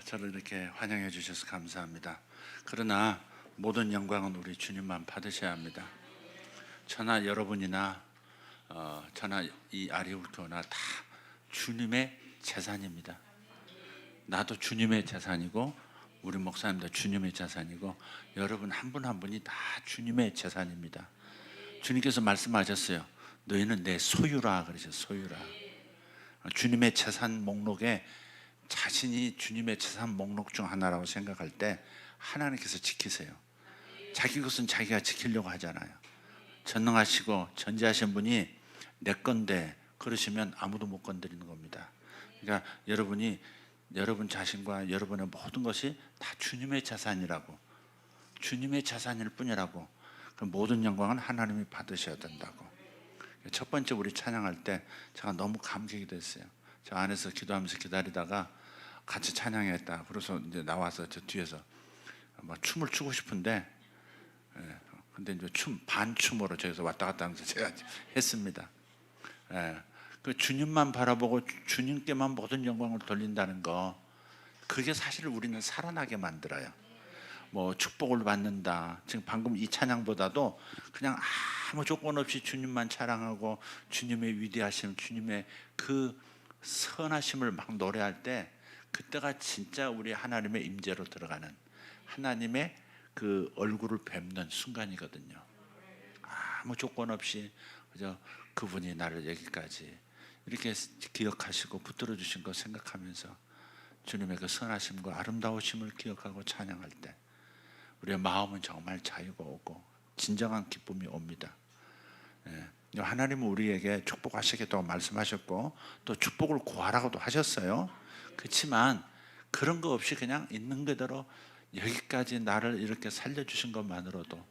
저를 이렇게 환영해 주셔서 감사합니다. 그러나 모든 영광은 우리 주님만 받으셔야 합니다. 저나 여러분이나 저나 이 아리우토나 다 주님의 재산입니다. 나도 주님의 재산이고 우리 목사님도 주님의 재산이고 여러분 한 분 한 분이 다 주님의 재산입니다. 주님께서 말씀하셨어요. 너희는 내 소유라 그러셨어요. 소유라. 주님의 재산 목록에 자신이 주님의 재산 목록 중 하나라고 생각할 때 하나님께서 지키세요. 자기 것은 자기가 지키려고 하잖아요. 전능하시고 전지하신 분이 내 건데 그러시면 아무도 못 건드리는 겁니다. 그러니까 여러분이 여러분 자신과 여러분의 모든 것이 다 주님의 재산이라고, 주님의 재산일 뿐이라고, 그 모든 영광은 하나님이 받으셔야 된다고. 첫 번째 우리 찬양할 때 제가 너무 감격이 됐어요. 저 안에서 기도하면서 기다리다가 같이 찬양했다. 그래서 이제 나와서 저 뒤에서 막 춤을 추고 싶은데, 근데 이제 반춤으로 저기서 왔다 갔다 하면서 제가 했습니다. 그 주님만 바라보고 주님께만 모든 영광을 돌린다는 거, 그게 사실 우리는 살아나게 만들어요. 뭐 축복을 받는다. 지금 방금 이 찬양보다도 그냥 아무 조건 없이 주님만 찬양하고 주님의 위대하심, 주님의 그 선하심을 막 노래할 때 그때가 진짜 우리 하나님의 임재로 들어가는, 하나님의 그 얼굴을 뵙는 순간이거든요. 아무 조건 없이 그저 그분이 나를 여기까지 이렇게 기억하시고 붙들어 주신 거 생각하면서 주님의 그 선하심과 아름다우심을 기억하고 찬양할 때 우리의 마음은 정말 자유가 오고 진정한 기쁨이 옵니다. 하나님은 우리에게 축복하시겠다고 말씀하셨고 또 축복을 구하라고도 하셨어요. 그렇지만 그런 거 없이 그냥 있는 그대로 여기까지 나를 이렇게 살려주신 것만으로도,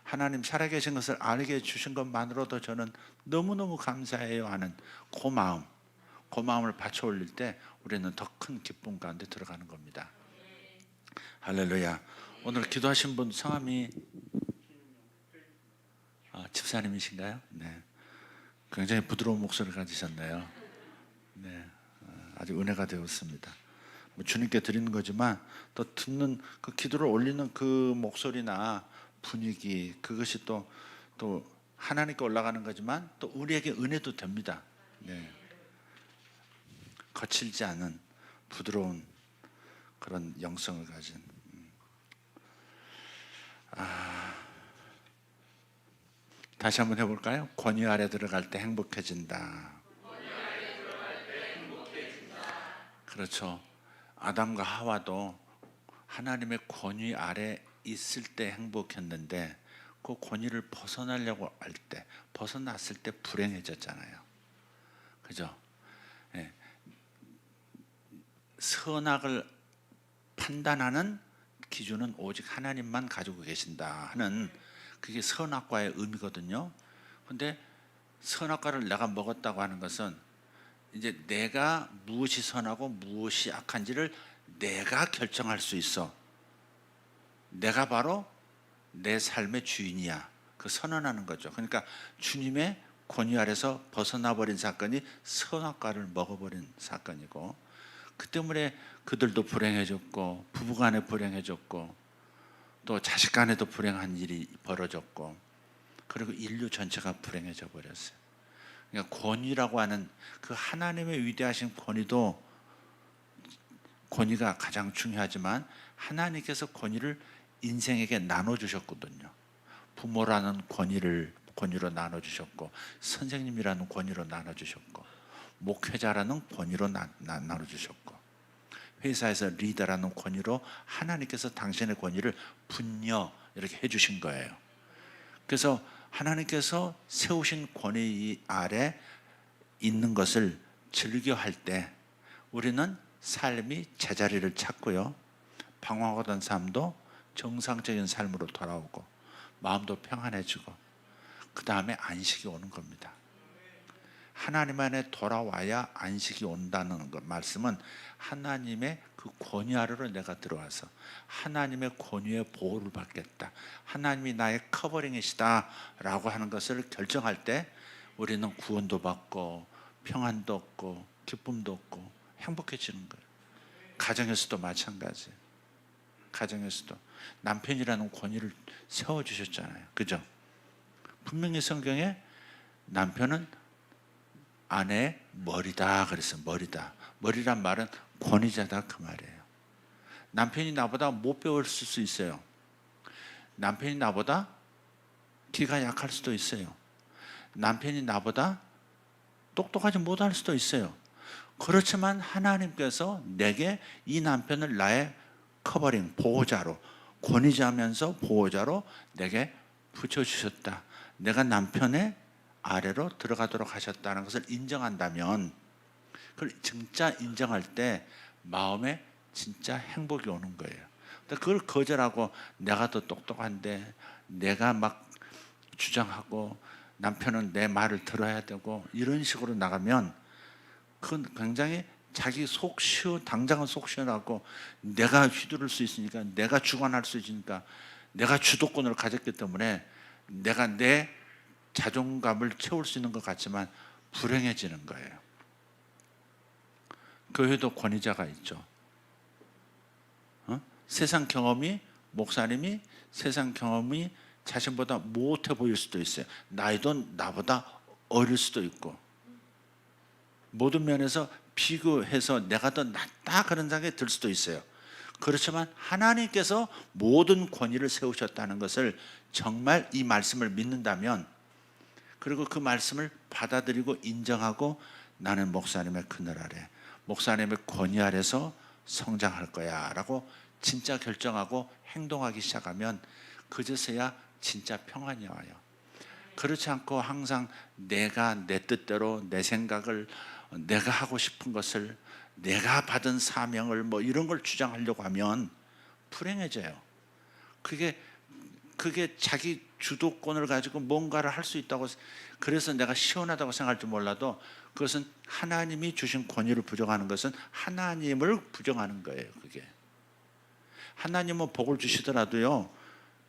하나님 살아계신 것을 알게 해주신 것만으로도 저는 너무너무 감사해요 하는 그 마음을 바쳐 올릴 때 우리는 더 큰 기쁨 가운데 들어가는 겁니다. 할렐루야. 오늘 기도하신 분 성함이 집사님이신가요? 네. 굉장히 부드러운 목소리를 가지셨네요. 네. 아주 은혜가 되었습니다. 뭐 주님께 드리는 거지만 또 듣는 그 기도를 올리는 그 목소리나 분위기, 그것이 또 하나님께 올라가는 거지만 또 우리에게 은혜도 됩니다. 네. 거칠지 않은 부드러운 그런 영성을 가진. 다시 한번 해볼까요? 권위 아래 들어갈 때 행복해진다. 그렇죠. 아담과 하와도 하나님의 권위 아래 있을 때 행복했는데 그 권위를 벗어나려고 할 때, 벗어났을 때 불행해졌잖아요. 그죠? 예. 선악을 판단하는 기준은 오직 하나님만 가지고 계신다 하는, 그게 선악과의 의미거든요. 근데 선악과를 내가 먹었다고 하는 것은 이제 내가 무엇이 선하고 무엇이 악한지를 내가 결정할 수 있어. 내가 바로 내 삶의 주인이야. 그 선언하는 거죠. 그러니까 주님의 권위 아래서 벗어나 버린 사건이 선악과를 먹어버린 사건이고, 그 때문에 그들도 불행해졌고 부부간에 불행해졌고 또 자식간에도 불행한 일이 벌어졌고 그리고 인류 전체가 불행해져 버렸어요. 그러니까 권위라고 하는 그 하나님의 위대하신 권위가 가장 중요하지만 하나님께서 권위를 인생에게 나눠주셨거든요. 부모라는 권위로 나눠주셨고, 선생님이라는 권위로 나눠주셨고, 목회자라는 권위로 나눠주셨고, 회사에서 리더라는 권위로 하나님께서 당신의 권위를 분녀 이렇게 해주신 거예요. 그래서 하나님께서 세우신 권위 아래 있는 것을 즐겨할 때 우리는 삶이 제자리를 찾고요, 방황하던 삶도 정상적인 삶으로 돌아오고 마음도 평안해지고 그 다음에 안식이 오는 겁니다. 하나님 안에 돌아와야 안식이 온다는 것, 말씀은 하나님의 그 권위 아래로 내가 들어와서 하나님의 권위의 보호를 받겠다, 하나님이 나의 커버링이시다 라고 하는 것을 결정할 때 우리는 구원도 받고 평안도 얻고 기쁨도 얻고 행복해지는 거예요. 가정에서도 마찬가지. 가정에서도 남편이라는 권위를 세워주셨잖아요. 그죠? 분명히 성경에 남편은 아내의 머리다 그랬어요. 머리다. 머리란 말은 권위자다 그 말이에요. 남편이 나보다 못 배웠을 수 있어요. 남편이 나보다 기가 약할 수도 있어요. 남편이 나보다 똑똑하지 못할 수도 있어요. 그렇지만 하나님께서 내게 이 남편을 나의 커버링, 보호자로, 권위자면서 보호자로 내게 붙여주셨다. 내가 남편의 아래로 들어가도록 하셨다는 것을 인정한다면, 그걸 진짜 인정할 때 마음에 진짜 행복이 오는 거예요. 그걸 거절하고 내가 더 똑똑한데 내가 막 주장하고 남편은 내 말을 들어야 되고 이런 식으로 나가면 그건 굉장히 자기 속 당장은 속 시원하고 내가 휘두를 수 있으니까, 내가 주관할 수 있으니까, 내가 주도권을 가졌기 때문에 내가 내 자존감을 채울 수 있는 것 같지만 불행해지는 거예요. 교회도 권위자가 있죠. 세상 경험이, 목사님이 세상 경험이 자신보다 못해 보일 수도 있어요. 나이도 나보다 어릴 수도 있고, 모든 면에서 비교해서 내가 더 낫다 그런 생각이 들 수도 있어요. 그렇지만 하나님께서 모든 권위를 세우셨다는 것을 정말 이 말씀을 믿는다면, 그리고 그 말씀을 받아들이고 인정하고 나는 목사님의 그늘 아래, 목사님의 권위 아래서 성장할 거야 라고 진짜 결정하고 행동하기 시작하면 그제서야 진짜 평안이 와요. 그렇지 않고 항상 내가 내 뜻대로 내 생각을, 내가 하고 싶은 것을, 내가 받은 사명을 뭐 이런 걸 주장하려고 하면 불행해져요. 그게 자기 주도권을 가지고 뭔가를 할 수 있다고, 그래서 내가 시원하다고 생각할지 몰라도 그것은 하나님이 주신 권위를 부정하는 것은 하나님을 부정하는 거예요. 그게 하나님은 복을 주시더라도요,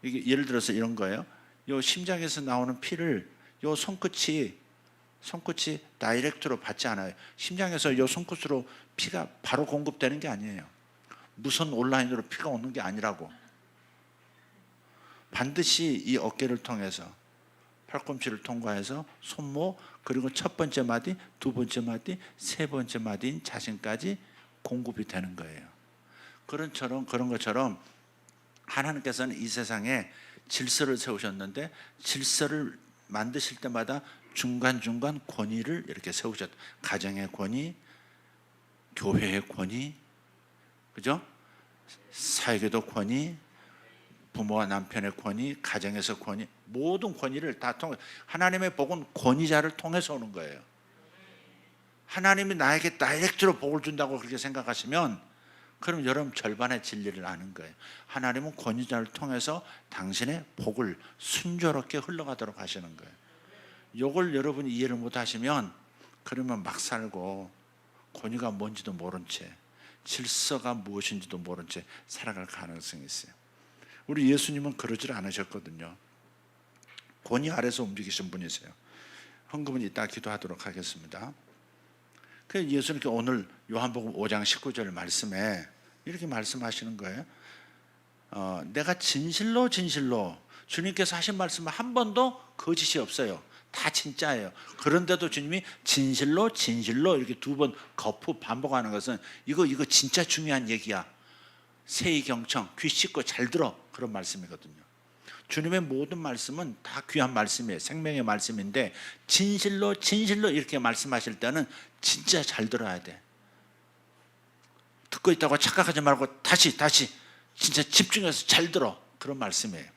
이게 예를 들어서 이런 거예요. 요 심장에서 나오는 피를 요 손끝이 다이렉트로 받지 않아요. 심장에서 요 손끝으로 피가 바로 공급되는 게 아니에요. 무선 온라인으로 피가 오는 게 아니라고. 반드시 이 어깨를 통해서, 팔꿈치를 통과해서 손목, 그리고 첫 번째 마디, 두 번째 마디, 세 번째 마디인 자신까지 공급이 되는 거예요. 그런 것처럼 하나님께서는 이 세상에 질서를 세우셨는데, 질서를 만드실 때마다 중간중간 권위를 이렇게 세우셨다. 가정의 권위, 교회의 권위, 그죠? 사회계도 권위, 부모와 남편의 권위, 가정에서 권위, 모든 권위를 다 통해, 하나님의 복은 권위자를 통해서 오는 거예요. 하나님이 나에게 다이렉트로 복을 준다고 그렇게 생각하시면, 그럼 여러분 절반의 진리를 아는 거예요. 하나님은 권위자를 통해서 당신의 복을 순조롭게 흘러가도록 하시는 거예요. 이걸 여러분이 이해를 못 하시면, 그러면 막 살고 권위가 뭔지도 모른 채, 질서가 무엇인지도 모른 채 살아갈 가능성이 있어요. 우리 예수님은 그러질 않으셨거든요. 권위 아래서 움직이신 분이세요. 헌금은 이따 기도하도록 하겠습니다. 그래서 예수님께 오늘 요한복음 5장 19절 말씀에 이렇게 말씀하시는 거예요. 내가 진실로 주님께서 하신 말씀은 한 번도 거짓이 없어요. 다 진짜예요. 그런데도 주님이 진실로 이렇게 두 번 거푸 반복하는 것은 이거 진짜 중요한 얘기야. 세이경청, 귀 씻고 잘 들어, 그런 말씀이거든요. 주님의 모든 말씀은 다 귀한 말씀이에요. 생명의 말씀인데 진실로 이렇게 말씀하실 때는 진짜 잘 들어야 돼. 듣고 있다고 착각하지 말고 다시 진짜 집중해서 잘 들어, 그런 말씀이에요.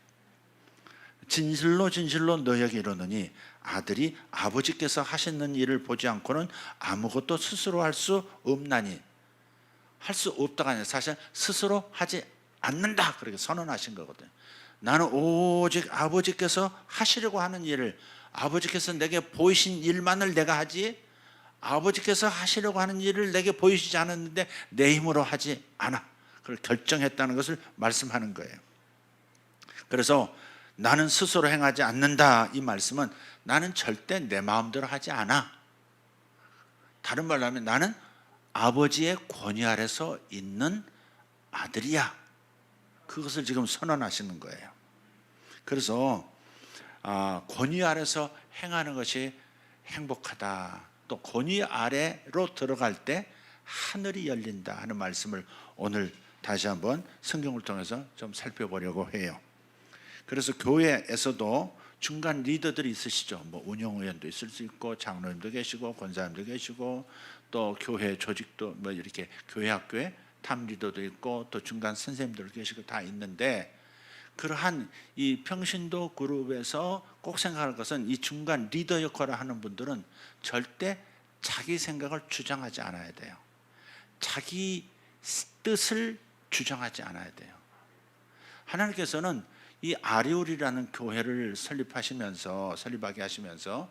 진실로 너희에게 이르노니 아들이 아버지께서 하시는 일을 보지 않고는 아무것도 스스로 할 수 없나니. 할 수 없다가 아니라 사실 스스로 하지 않는다, 그렇게 선언하신 거거든요. 나는 오직 아버지께서 하시려고 하는 일을, 아버지께서 내게 보이신 일만을 내가 하지, 아버지께서 하시려고 하는 일을 내게 보이시지 않았는데 내 힘으로 하지 않아, 그걸 결정했다는 것을 말씀하는 거예요. 그래서 나는 스스로 행하지 않는다, 이 말씀은 나는 절대 내 마음대로 하지 않아. 다른 말로 하면 나는 아버지의 권위 아래서 있는 아들이야. 그것을 지금 선언하시는 거예요. 그래서 권위 아래서 행하는 것이 행복하다. 또 권위 아래로 들어갈 때 하늘이 열린다 하는 말씀을 오늘 다시 한번 성경을 통해서 좀 살펴보려고 해요. 그래서 교회에서도 중간 리더들이 있으시죠. 뭐 운영위원도 있을 수 있고 장로님도 계시고 권사님도 계시고 또 교회 조직도 뭐 이렇게 교회 학교에 탑 리더도 있고 또 중간 선생님들 계시고 다 있는데, 그러한 이 평신도 그룹에서 꼭 생각할 것은 이 중간 리더 역할을 하는 분들은 절대 자기 생각을 주장하지 않아야 돼요. 자기 뜻을 주장하지 않아야 돼요. 하나님께서는 이 아리울이라는 교회를 설립하게 하시면서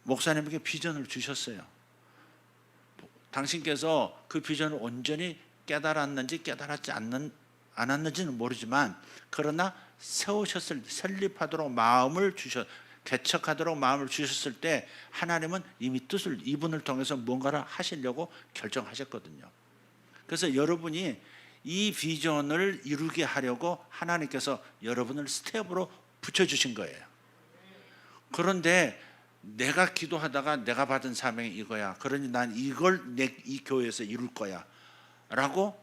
목사님에게 비전을 주셨어요. 당신께서 그 비전을 온전히 깨달았는지 깨달았지 않았는지는 모르지만, 그러나 설립하도록 개척하도록 마음을 주셨을 때 하나님은 이미 뜻을 이분을 통해서 뭔가를 하시려고 결정하셨거든요. 그래서 여러분이 이 비전을 이루게 하려고 하나님께서 여러분을 스텝으로 붙여주신 거예요. 그런데 내가 기도하다가 내가 받은 사명이 이거야, 그러니 난 이걸 이 교회에서 이룰 거야 라고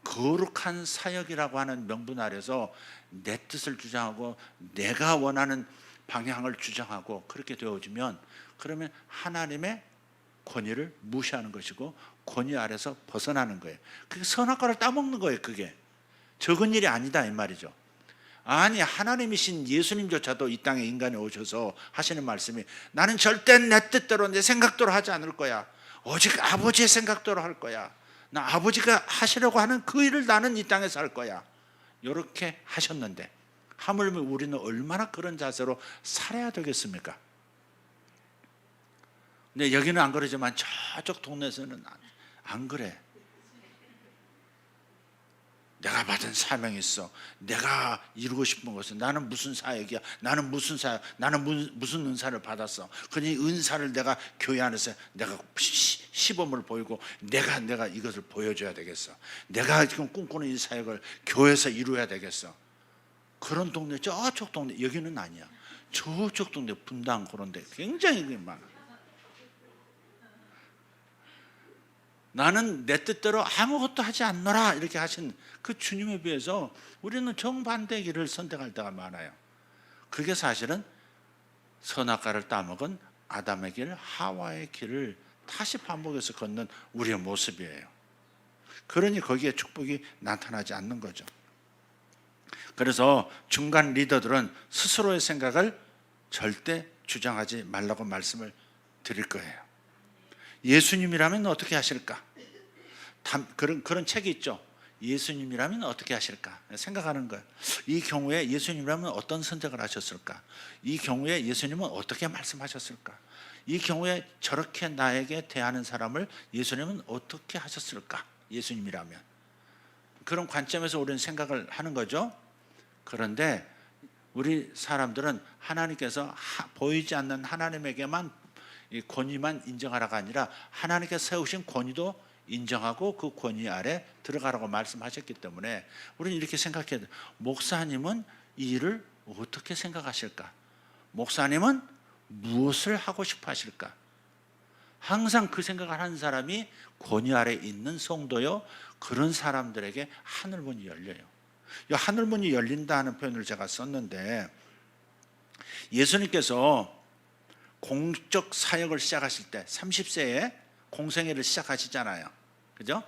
거룩한 사역이라고 하는 명분 아래서 내 뜻을 주장하고 내가 원하는 방향을 주장하고 그렇게 되어지면, 그러면 하나님의 권위를 무시하는 것이고 권위 아래서 벗어나는 거예요. 그게 선악과를 따먹는 거예요. 그게 적은 일이 아니다 이 말이죠. 아니, 하나님이신 예수님조차도 이 땅에 인간이 오셔서 하시는 말씀이 나는 절대 내 뜻대로 내 생각대로 하지 않을 거야. 오직 아버지의 생각대로 할 거야. 나 아버지가 하시려고 하는 그 일을 나는 이 땅에서 할 거야. 이렇게 하셨는데 하물며 우리는 얼마나 그런 자세로 살아야 되겠습니까? 근데 여기는 안 그러지만 저쪽 동네에서는 안 그래. 내가 받은 사명이 있어. 내가 이루고 싶은 것은, 나는 무슨 사역이야, 나는 무슨 사역, 나는 무슨 은사를 받았어. 그러니 은사를 내가 교회 안에서 내가 시범을 보이고 내가 이것을 보여줘야 되겠어. 내가 지금 꿈꾸는 이 사역을 교회에서 이루어야 되겠어. 그런 동네, 저쪽 동네, 여기는 아니야. 저쪽 동네 분당 그런 데 굉장히 많아. 나는 내 뜻대로 아무것도 하지 않노라 이렇게 하신 그 주님에 비해서 우리는 정반대의 길을 선택할 때가 많아요. 그게 사실은 선악과를 따먹은 아담의 길, 하와의 길을 다시 반복해서 걷는 우리의 모습이에요. 그러니 거기에 축복이 나타나지 않는 거죠. 그래서 중간 리더들은 스스로의 생각을 절대 주장하지 말라고 말씀을 드릴 거예요. 예수님이라면 어떻게 하실까? 그런 책이 있죠. 예수님이라면 어떻게 하실까? 생각하는 거예요. 이 경우에 예수님이라면 어떤 선택을 하셨을까? 이 경우에 예수님은 어떻게 말씀하셨을까? 이 경우에 저렇게 나에게 대하는 사람을 예수님은 어떻게 하셨을까? 예수님이라면. 그런 관점에서 우리는 생각을 하는 거죠. 그런데 우리 사람들은 하나님께서 보이지 않는 하나님에게만 이 권위만 인정하라가 아니라 하나님께서 세우신 권위도 인정하고 그 권위 아래 들어가라고 말씀하셨기 때문에 우리는 이렇게 생각해야 돼요. 목사님은 이 일을 어떻게 생각하실까? 목사님은 무엇을 하고 싶어 하실까? 항상 그 생각을 하는 사람이 권위 아래 있는 성도요, 그런 사람들에게 하늘문이 열려요. 이 하늘문이 열린다는 표현을 제가 썼는데, 예수님께서 공적 사역을 시작하실 때 30세에 공생애를 시작하시잖아요. 그죠?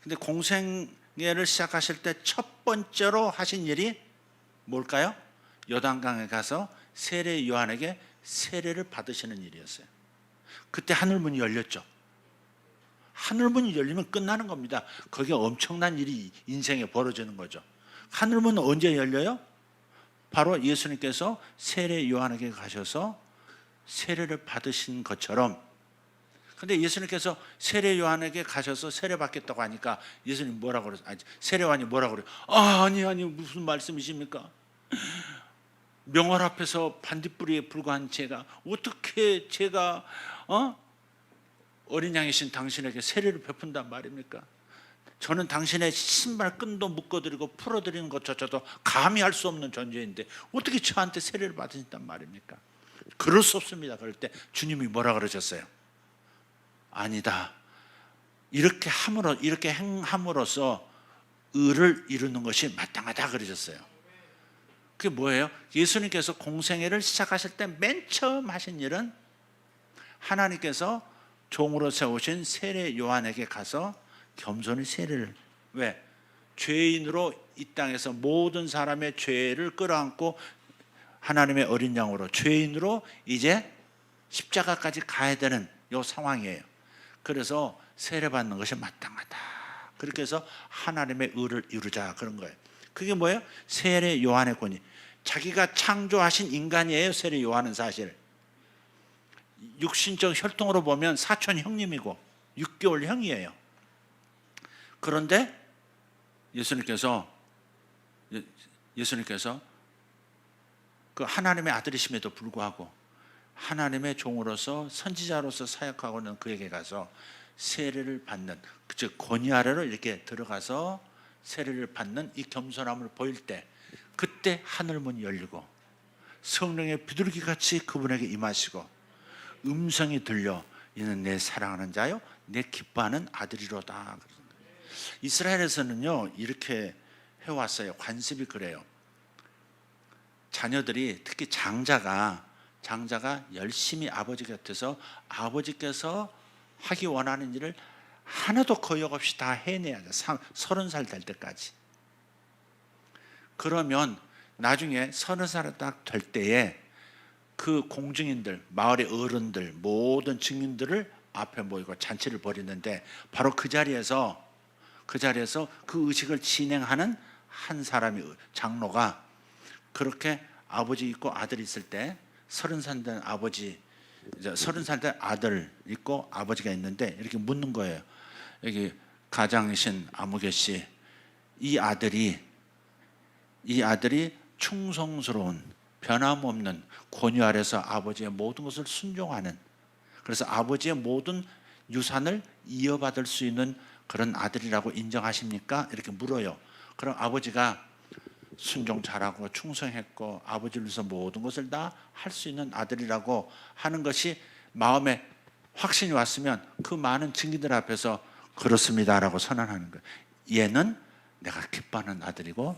근데 공생애를 시작하실 때 첫 번째로 하신 일이 뭘까요? 요단강에 가서 세례 요한에게 세례를 받으시는 일이었어요. 그때 하늘문이 열렸죠. 하늘문이 열리면 끝나는 겁니다. 거기에 엄청난 일이 인생에 벌어지는 거죠. 하늘문은 언제 열려요? 바로 예수님께서 세례 요한에게 가셔서 세례를 받으신 것처럼. 근데 예수님께서 세례 요한에게 가셔서 세례 받겠다고 하니까 예수님 뭐라고 그러세요? 세례 요한이 뭐라고 그래요? 아니 무슨 말씀이십니까? 명월 앞에서 반딧불이에 불과한 제가 어떻게 제가 어린 양이신 당신에게 세례를 베푼단 말입니까? 저는 당신의 신발 끈도 묶어드리고 풀어드리는 것조차도 감히 할 수 없는 존재인데 어떻게 저한테 세례를 받으신단 말입니까? 그럴 수 없습니다. 그럴 때 주님이 뭐라 그러셨어요? 아니다. 이렇게 행함으로써 의를 이루는 것이 마땅하다 그러셨어요. 그게 뭐예요? 예수님께서 공생애를 시작하실 때 맨 처음 하신 일은 하나님께서 종으로 세우신 세례 요한에게 가서 겸손히 세례를, 왜? 죄인으로 이 땅에서 모든 사람의 죄를 끌어안고 하나님의 어린 양으로 죄인으로 이제 십자가까지 가야 되는 이 상황이에요. 그래서 세례받는 것이 마땅하다. 그렇게 해서 하나님의 의를 이루자 그런 거예요. 그게 뭐예요? 세례 요한의 권위. 자기가 창조하신 인간이에요. 세례 요한은 사실 육신적 혈통으로 보면 사촌 형님이고 6개월 형이에요. 그런데 예수님께서 그 하나님의 아들이심에도 불구하고 하나님의 종으로서 선지자로서 사역하고 있는 그에게 가서 세례를 받는, 즉 권위 아래로 이렇게 들어가서 세례를 받는 이 겸손함을 보일 때, 그때 하늘 문이 열리고 성령의 비둘기같이 그분에게 임하시고 음성이 들려 이는 내 사랑하는 자요 내 기뻐하는 아들이로다. 이스라엘에서는요 이렇게 해왔어요. 관습이 그래요. 자녀들이, 특히 장자가 열심히 아버지 곁에서 아버지께서 하기 원하는 일을 하나도 거역 없이 다 해내야 돼. 30살 될 때까지. 그러면 나중에 30살 딱 될 때에 그 공증인들, 마을의 어른들, 모든 증인들을 앞에 모이고 잔치를 벌이는데, 바로 그 자리에서 그 의식을 진행하는 한 사람이, 장로가 그렇게 아버지 있고 아들 있을 때 30살 된 아버지, 30살 된 아들 있고 아버지가 있는데 이렇게 묻는 거예요. 여기 가장이신 아무개 씨, 이 아들이 충성스러운 변함없는 권위 아래서 아버지의 모든 것을 순종하는, 그래서 아버지의 모든 유산을 이어받을 수 있는 그런 아들이라고 인정하십니까? 이렇게 물어요. 그럼 아버지가 순종 잘하고 충성했고 아버지를 위해서 모든 것을 다 할 수 있는 아들이라고 하는 것이 마음에 확신이 왔으면 그 많은 증인들 앞에서 그렇습니다라고 선언하는 거예요. 얘는 내가 기뻐하는 아들이고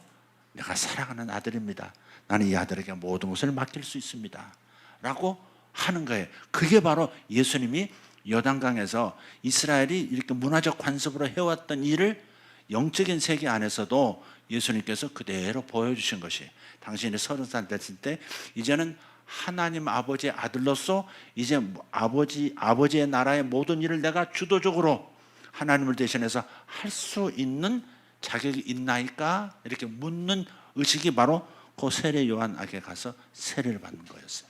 내가 사랑하는 아들입니다. 나는 이 아들에게 모든 것을 맡길 수 있습니다 라고 하는 거예요. 그게 바로 예수님이 요단강에서 이스라엘이 이렇게 문화적 관습으로 해왔던 일을 영적인 세계 안에서도 예수님께서 그대로 보여주신 것이, 당신이 30살 됐을 때 이제는 하나님 아버지의 아들로서 이제 아버지의 나라의 모든 일을 내가 주도적으로 하나님을 대신해서 할 수 있는 자격이 있나이까? 이렇게 묻는 의식이 바로 그 세례 요한에게 가서 세례를 받는 거였어요.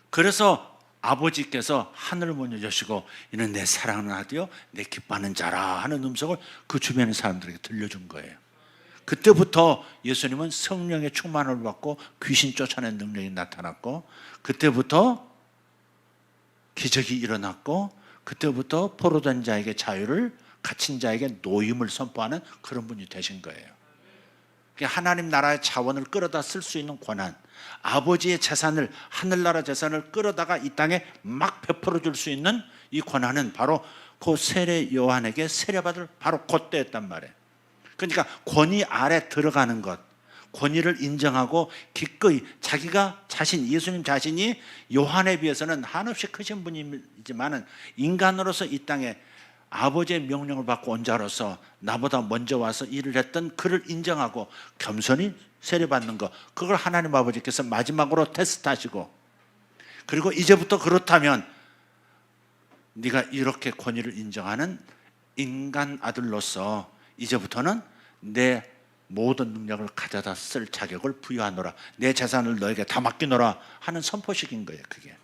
그래서 아버지께서 하늘 문을 여시고 이는 내 사랑하는 아들이요 내 기뻐하는 자라 하는 음성을 그 주변의 사람들에게 들려준 거예요. 그때부터 예수님은 성령의 충만을 받고 귀신 쫓아낸 능력이 나타났고, 그때부터 기적이 일어났고, 그때부터 포로된 자에게 자유를, 갇힌 자에게 노임을 선포하는 그런 분이 되신 거예요. 하나님 나라의 자원을 끌어다 쓸 수 있는 권한, 아버지의 재산을, 하늘나라 재산을 끌어다가 이 땅에 막 베풀어 줄 수 있는 이 권한은 바로 그 세례 요한에게 세례받을 바로 그때였단 말이에요. 그러니까 권위 아래 들어가는 것, 권위를 인정하고 기꺼이 예수님 자신이 요한에 비해서는 한없이 크신 분이지만 인간으로서 이 땅에 아버지의 명령을 받고 온 자로서 나보다 먼저 와서 일을 했던 그를 인정하고 겸손히 세례받는 것, 그걸 하나님 아버지께서 마지막으로 테스트하시고, 그리고 이제부터 그렇다면 네가 이렇게 권위를 인정하는 인간 아들로서 이제부터는 내 모든 능력을 가져다 쓸 자격을 부여하노라, 내 재산을 너에게 다 맡기노라 하는 선포식인 거예요. 그게.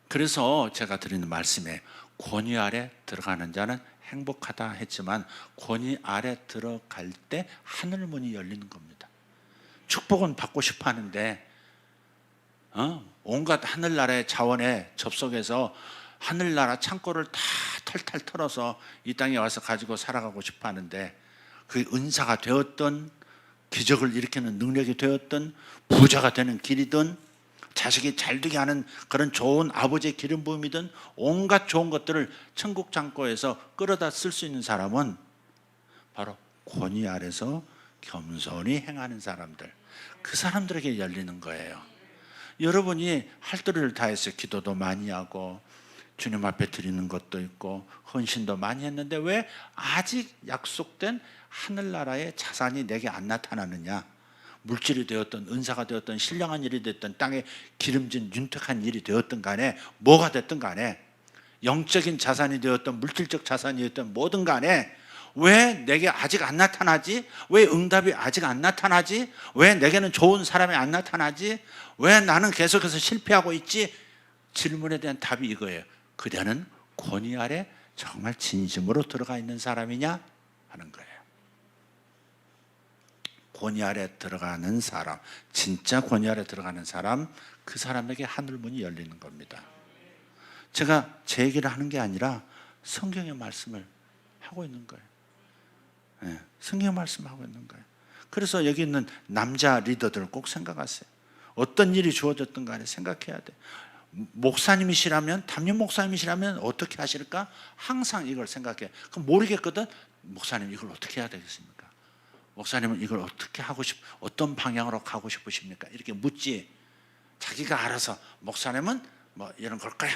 그래서 제가 드리는 말씀에 권위 아래 들어가는 자는 행복하다 했지만 권위 아래 들어갈 때 하늘 문이 열리는 겁니다. 축복은 받고 싶어 하는데 온갖 하늘나라의 자원에 접속해서 하늘나라 창고를 다 털탈 털어서 이 땅에 와서 가지고 살아가고 싶어 하는데, 그 은사가 되었던, 기적을 일으키는 능력이 되었던, 부자가 되는 길이든, 자식이 잘 되게 하는 그런 좋은 아버지의 기름 부음이든, 온갖 좋은 것들을 천국 창고에서 끌어다 쓸 수 있는 사람은 바로 권위 아래서 겸손히 행하는 사람들, 그 사람들에게 열리는 거예요. 여러분이 할 도리를 다해서 기도도 많이 하고 주님 앞에 드리는 것도 있고 헌신도 많이 했는데 왜 아직 약속된 하늘나라의 자산이 내게 안 나타나느냐? 물질이 되었던, 은사가 되었던, 신령한 일이 되었던, 땅에 기름진 윤택한 일이 되었던 간에, 뭐가 됐든 간에, 영적인 자산이 되었던, 물질적 자산이 되었던 뭐든 간에 왜 내게 아직 안 나타나지? 왜 응답이 아직 안 나타나지? 왜 내게는 좋은 사람이 안 나타나지? 왜 나는 계속해서 실패하고 있지? 질문에 대한 답이 이거예요. 그대는 권위 아래 정말 진심으로 들어가 있는 사람이냐? 하는 거예요. 권위 아래 들어가는 사람, 진짜 권위 아래 들어가는 사람, 그 사람에게 하늘문이 열리는 겁니다. 제가 제 얘기를 하는 게 아니라 성경의 말씀을 하고 있는 거예요. 네, 성경의 말씀을 하고 있는 거예요. 그래서 여기 있는 남자 리더들을 꼭 생각하세요. 어떤 일이 주어졌든 간에 생각해야 돼. 목사님이시라면, 담임 목사님이시라면 어떻게 하실까? 항상 이걸 생각해. 그럼 모르겠거든? 목사님 이걸 어떻게 해야 되겠습니까? 목사님은 이걸 어떻게 하고 어떤 방향으로 가고 싶으십니까? 이렇게 묻지. 자기가 알아서 목사님은 뭐 이런 걸 거야.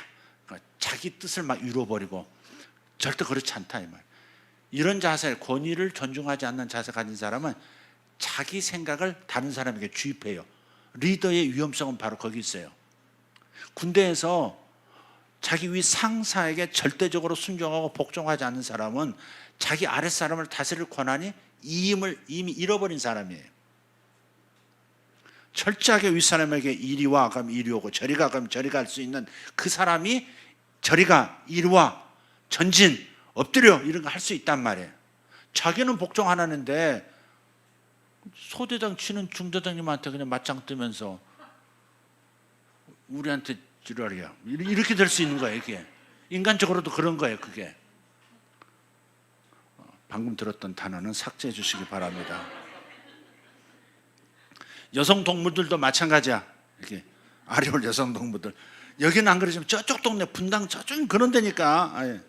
자기 뜻을 막 이루어버리고, 절대 그렇지 않다 이 말. 이런 자세, 권위를 존중하지 않는 자세 가진 사람은 자기 생각을 다른 사람에게 주입해요. 리더의 위험성은 바로 거기 있어요. 군대에서 자기 위 상사에게 절대적으로 순종하고 복종하지 않는 사람은 자기 아랫사람을 다스릴 권한이 이미 잃어버린 사람이에요. 철저하게 윗사람에게 이리 와 그럼 이리 오고, 저리 가 그럼 저리 갈 수 있는 그 사람이 저리 가, 이리 와, 전진, 엎드려, 이런 거 할 수 있단 말이에요. 자기는 복종 안 하는데 소대장 치는 중대장님한테 그냥 맞짱 뜨면서 우리한테 지랄이야, 이렇게 될 수 있는 거예요. 이게 인간적으로도 그런 거예요. 그게 방금 들었던 단어는 삭제해 주시기 바랍니다. 여성 동무들도 마찬가지야. 이렇게 아리올 여성 동무들, 여기는 안 그러지만 저쪽 동네 분당 저쪽은 그런 데니까.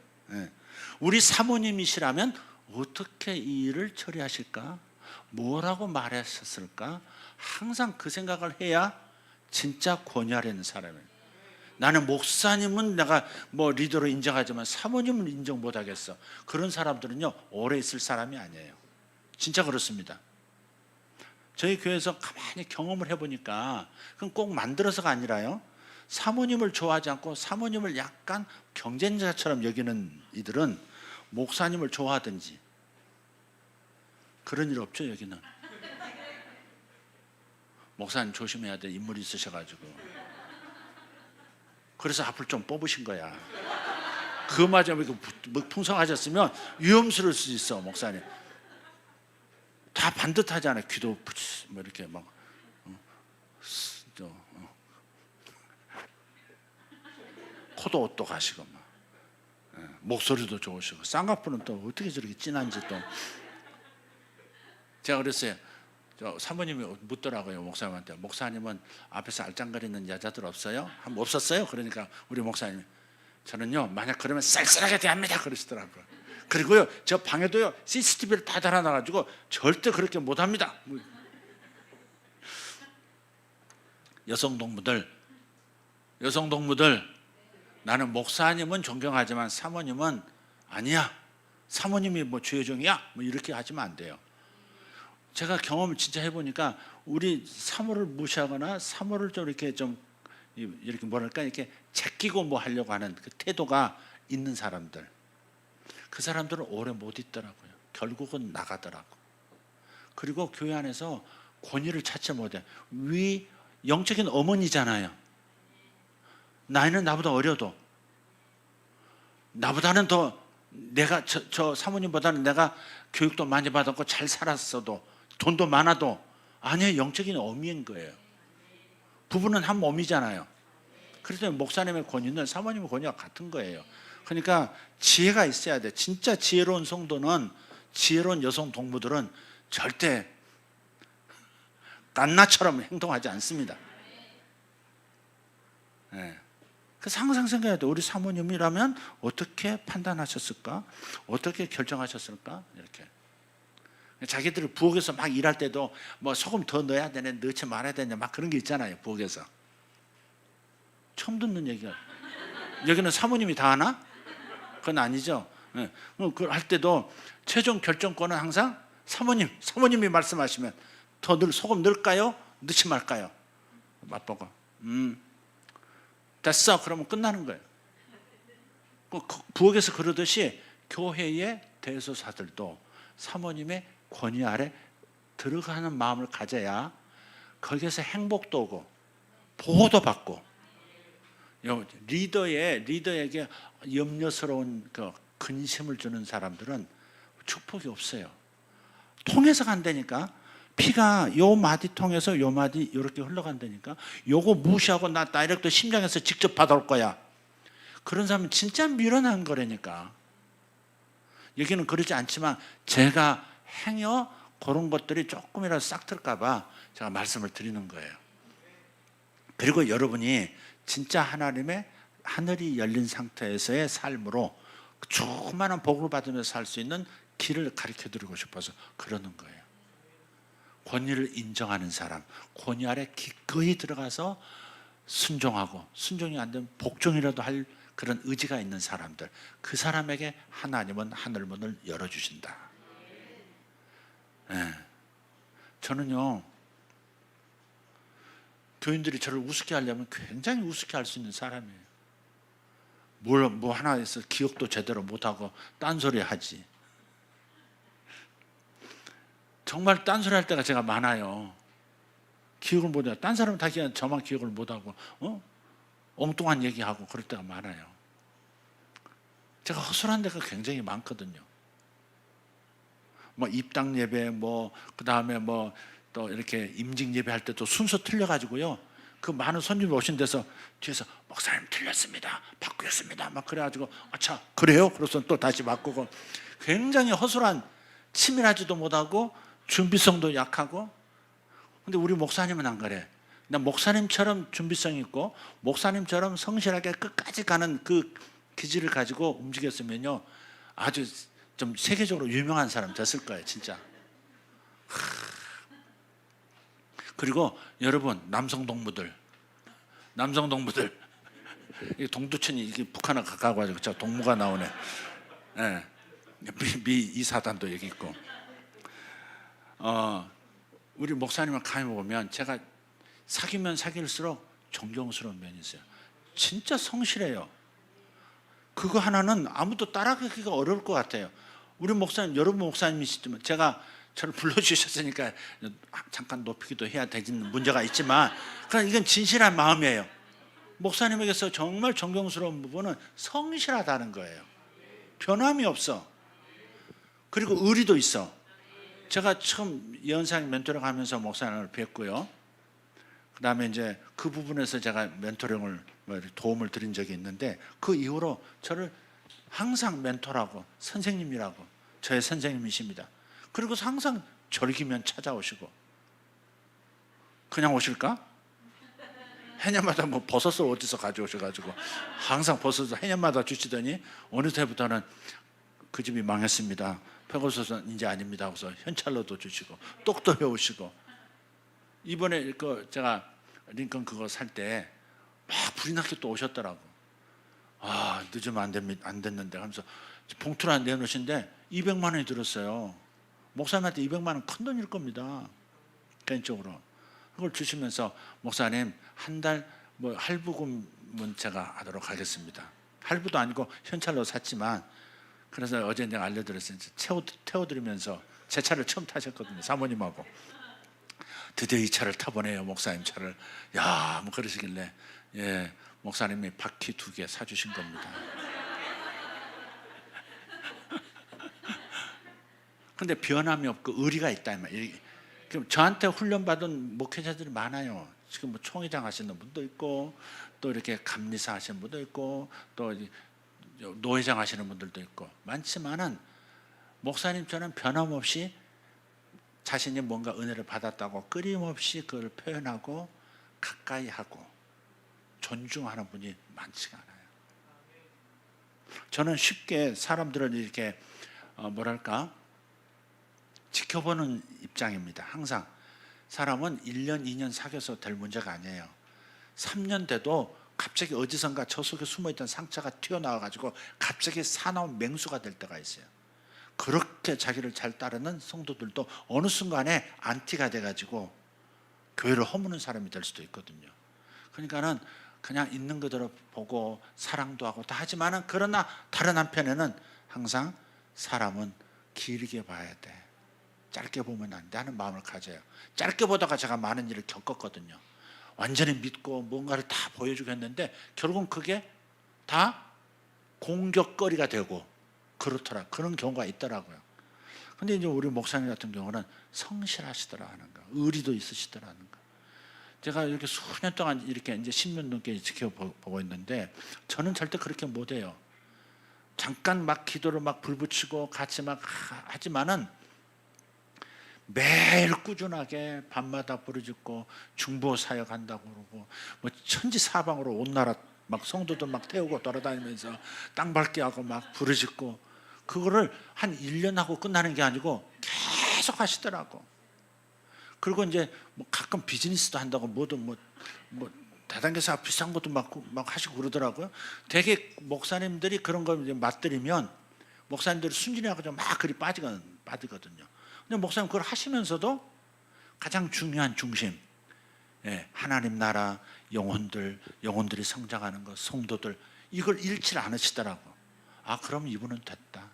우리 사모님이시라면 어떻게 이 일을 처리하실까? 뭐라고 말했었을까? 항상 그 생각을 해야 진짜 권위하려는 사람이에요. 나는 목사님은 내가 뭐 리더로 인정하지만 사모님은 인정 못하겠어. 그런 사람들은요 오래 있을 사람이 아니에요. 진짜 그렇습니다. 저희 교회에서 가만히 경험을 해보니까, 그건 꼭 만들어서가 아니라요, 사모님을 좋아하지 않고 사모님을 약간 경쟁자처럼 여기는 이들은 목사님을 좋아하든지, 그런 일 없죠. 여기는 목사님 조심해야 돼, 인물이 있으셔가지고. 그래서 앞을 좀 뽑으신 거야. 그마저 풍성하셨으면 위험스러울 수 있어. 목사님 다 반듯하잖아요. 귀도 뭐 이렇게 막 코도 옷도 가시고 막, 목소리도 좋으시고, 쌍꺼풀은 또 어떻게 저렇게 진한지. 또 제가 그랬어요. 저 사모님이 묻더라고요, 목사님한테. 목사님은 앞에서 알짱거리는 여자들 없어요? 한번 없었어요? 그러니까 우리 목사님이, 저는요 만약 그러면 쌀쌀하게 대합니다 그러시더라고요. 그리고요 저 방에도요 CCTV를 다 달아놔가지고 절대 그렇게 못합니다. 여성 동무들, 나는 목사님은 존경하지만 사모님은 아니야, 사모님이 뭐 주여종이야, 뭐 이렇게 하시면 안 돼요. 제가 경험을 진짜 해보니까 우리 사모를 무시하거나 사모를 좀 이렇게 뭐랄까, 이렇게 제끼고 뭐 하려고 하는 그 태도가 있는 사람들, 그 사람들은 오래 못 있더라고요. 결국은 나가더라고. 그리고 교회 안에서 권위를 찾지 못해. 영적인 어머니잖아요. 나이는 나보다 어려도, 나보다는 더, 내가 저 사모님보다는 내가 교육도 많이 받았고 잘 살았어도, 돈도 많아도, 아니에요. 영적인 어미인 거예요. 부부는 한 몸이잖아요. 그래서 목사님의 권위는 사모님의 권위와 같은 거예요. 그러니까 지혜가 있어야 돼. 진짜 지혜로운 성도는, 지혜로운 여성 동무들은 절대 깐나처럼 행동하지 않습니다. 네. 그래서 항상 생각해야 돼. 우리 사모님이라면 어떻게 판단하셨을까? 어떻게 결정하셨을까? 이렇게. 자기들이 부엌에서 막 일할 때도 뭐 소금 더 넣어야 되네, 넣지 말아야 되냐, 막 그런 게 있잖아요. 부엌에서. 처음 듣는 얘기야. 여기는 사모님이 다 하나? 그건 아니죠. 네. 그걸 할 때도 최종 결정권은 항상 사모님이 말씀하시면 더 소금 넣을까요? 넣지 말까요? 맛보고. 됐어. 그러면 끝나는 거예요. 부엌에서 그러듯이 교회의 대소사들도 사모님의 권위 아래 들어가는 마음을 가져야 거기에서 행복도 오고 보호도 받고, 리더에게 염려스러운 그 근심을 주는 사람들은 축복이 없어요. 통해서 간다니까. 피가 요 마디 통해서 요 마디 이렇게 흘러간다니까. 요거 무시하고 나 다이렉트 심장에서 직접 받아올 거야. 그런 사람은 진짜 미련한 거라니까. 여기는 그러지 않지만 제가 행여 그런 것들이 조금이라도 싹 틀까 봐 제가 말씀을 드리는 거예요. 그리고 여러분이 진짜 하나님의 하늘이 열린 상태에서의 삶으로 조그마한 복을 받으면서 살 수 있는 길을 가르쳐 드리고 싶어서 그러는 거예요. 권위를 인정하는 사람, 권위 아래 기꺼이 들어가서 순종하고, 순종이 안 되면 복종이라도 할 그런 의지가 있는 사람들, 그 사람에게 하나님은 하늘문을 열어주신다. 네. 저는요, 교인들이 저를 우습게 하려면 굉장히 우습게 할 수 있는 사람이에요. 뭐 하나 해서 기억도 제대로 못하고 딴소리 하지. 정말 딴소리 할 때가 제가 많아요. 기억을 못해요. 딴 사람은 다 저만 기억을 못하고 엉뚱한 얘기하고 그럴 때가 많아요. 제가 허술한 데가 굉장히 많거든요. 뭐 입당 예배, 그 다음에 또 이렇게 임직 예배 할 때도 순서 틀려가지고요. 그 많은 손님이 오신 데서 뒤에서 목사님 틀렸습니다, 바꾸었습니다, 막 그래가지고 아차 그래요? 그래서 또 다시 바꾸고, 굉장히 허술한, 치밀하지도 못하고 준비성도 약하고. 근데 우리 목사님은 안 그래. 난 목사님처럼 준비성 있고 목사님처럼 성실하게 끝까지 가는 그 기질을 가지고 움직였으면요, 아주 좀 세계적으로 유명한 사람 됐을 거예요, 진짜. 그리고 여러분, 남성 동무들 동두천이 이게 북한에 가까워가지고 저 동무가 나오네. 네. 미 이사단도 여기 있고. 우리 목사님을 가만히 보면 제가 사귀면 사귈수록 존경스러운 면이 있어요. 진짜 성실해요. 그거 하나는 아무도 따라가기가 어려울 것 같아요. 우리 목사님, 여러분 목사님이시지만 제가 저를 불러주셨으니까 잠깐 높이기도 해야 되는 문제가 있지만, 그냥 이건 진실한 마음이에요. 목사님에게서 정말 존경스러운 부분은 성실하다는 거예요. 변함이 없어. 그리고 의리도 있어. 제가 처음 예언상 멘토링 하면서 목사님을 뵙고요. 그 다음에 이제 그 부분에서 제가 멘토링을 도움을 드린 적이 있는데, 그 이후로 저를 항상 멘토라고, 선생님이라고, 저의 선생님이십니다. 그리고 항상 절기면 찾아오시고. 그냥 오실까? 해년마다 버섯을 어디서 가져오셔가지고 항상 버섯을 해년마다 주시더니 어느 때부터는 그 집이 망했습니다, 페거스는 이제 아닙니다 하고서 현찰로도 주시고 떡도 해오시고. 이번에 제가 링컨 그거 살 때 막 불이 나게 또 오셨더라고. 늦으면 안 됐는데 하면서 봉투를 안 내놓으신데 200만 원이 들었어요. 목사님한테 200만 원 큰 돈일 겁니다, 개인적으로. 그걸 주시면서 목사님 한 달 할부금은 제가 하도록 하겠습니다. 할부도 아니고 현찰로 샀지만, 그래서 어제 내가 알려드렸어요. 태워드리면서 제 차를 처음 타셨거든요, 사모님하고. 드디어 이 차를 타보네요, 목사님 차를. 그러시길래, 예, 목사님이 바퀴 2개 사주신 겁니다. 근데 변함이 없고 의리가 있다. 그럼 저한테 훈련받은 목회자들이 많아요. 지금 뭐 총회장 하시는 분도 있고 또 이렇게 감리사 하시는 분도 있고 또 노회장 하시는 분들도 있고 많지만은 목사님처럼 변함없이 자신이 뭔가 은혜를 받았다고 끊임없이 그걸 표현하고 가까이 하고 존중하는 분이 많지가 않아요. 저는 쉽게 사람들을 이렇게 뭐랄까 지켜보는 입장입니다. 항상 사람은 1년, 2년 사귀어서 될 문제가 아니에요. 3년 돼도 갑자기 어디선가 저 속에 숨어있던 상처가 튀어나와가지고 갑자기 사나운 맹수가 될 때가 있어요. 그렇게 자기를 잘 따르는 성도들도 어느 순간에 안티가 돼가지고 교회를 허무는 사람이 될 수도 있거든요. 그러니까는 그냥 있는 그대로 보고 사랑도 하고 다 하지만은 그러나 다른 한편에는 항상 사람은 길게 봐야 돼. 짧게 보면 안 돼 하는 마음을 가져요. 짧게 보다가 제가 많은 일을 겪었거든요. 완전히 믿고 뭔가를 다 보여주고 했는데 결국은 그게 다 공격거리가 되고 그렇더라. 그런 경우가 있더라고요. 근데 이제 우리 목사님 같은 경우는 성실하시더라는 거, 의리도 있으시더라는 거. 제가 이렇게 수년 동안 이렇게 이제 10년 넘게 지켜보고 있는데 저는 절대 그렇게 못해요. 잠깐 막 기도를 막 불붙이고 같이 막 하지만은 매일 꾸준하게 밤마다 부르짖고 중보 사역한다고 그러고 뭐 천지사방으로 온 나라 막 성도들 막 태우고 돌아다니면서 땅 밟게 하고 막 부르짖고 그거를 한 1년 하고 끝나는 게 아니고 계속 하시더라고. 그리고 이제 뭐 가끔 비즈니스도 한다고 뭐든 뭐 다단계사 비싼 것도 막 하시고 그러더라고요. 되게 목사님들이 그런 걸 이제 맛들이면 목사님들이 순진해가지고 막 그리 빠지거든요. 근데 목사님 그걸 하시면서도 가장 중요한 중심, 하나님 나라, 영혼들이 성장하는 것, 성도들 이걸 잃지 않으시더라고. 아, 그럼 이분은 됐다.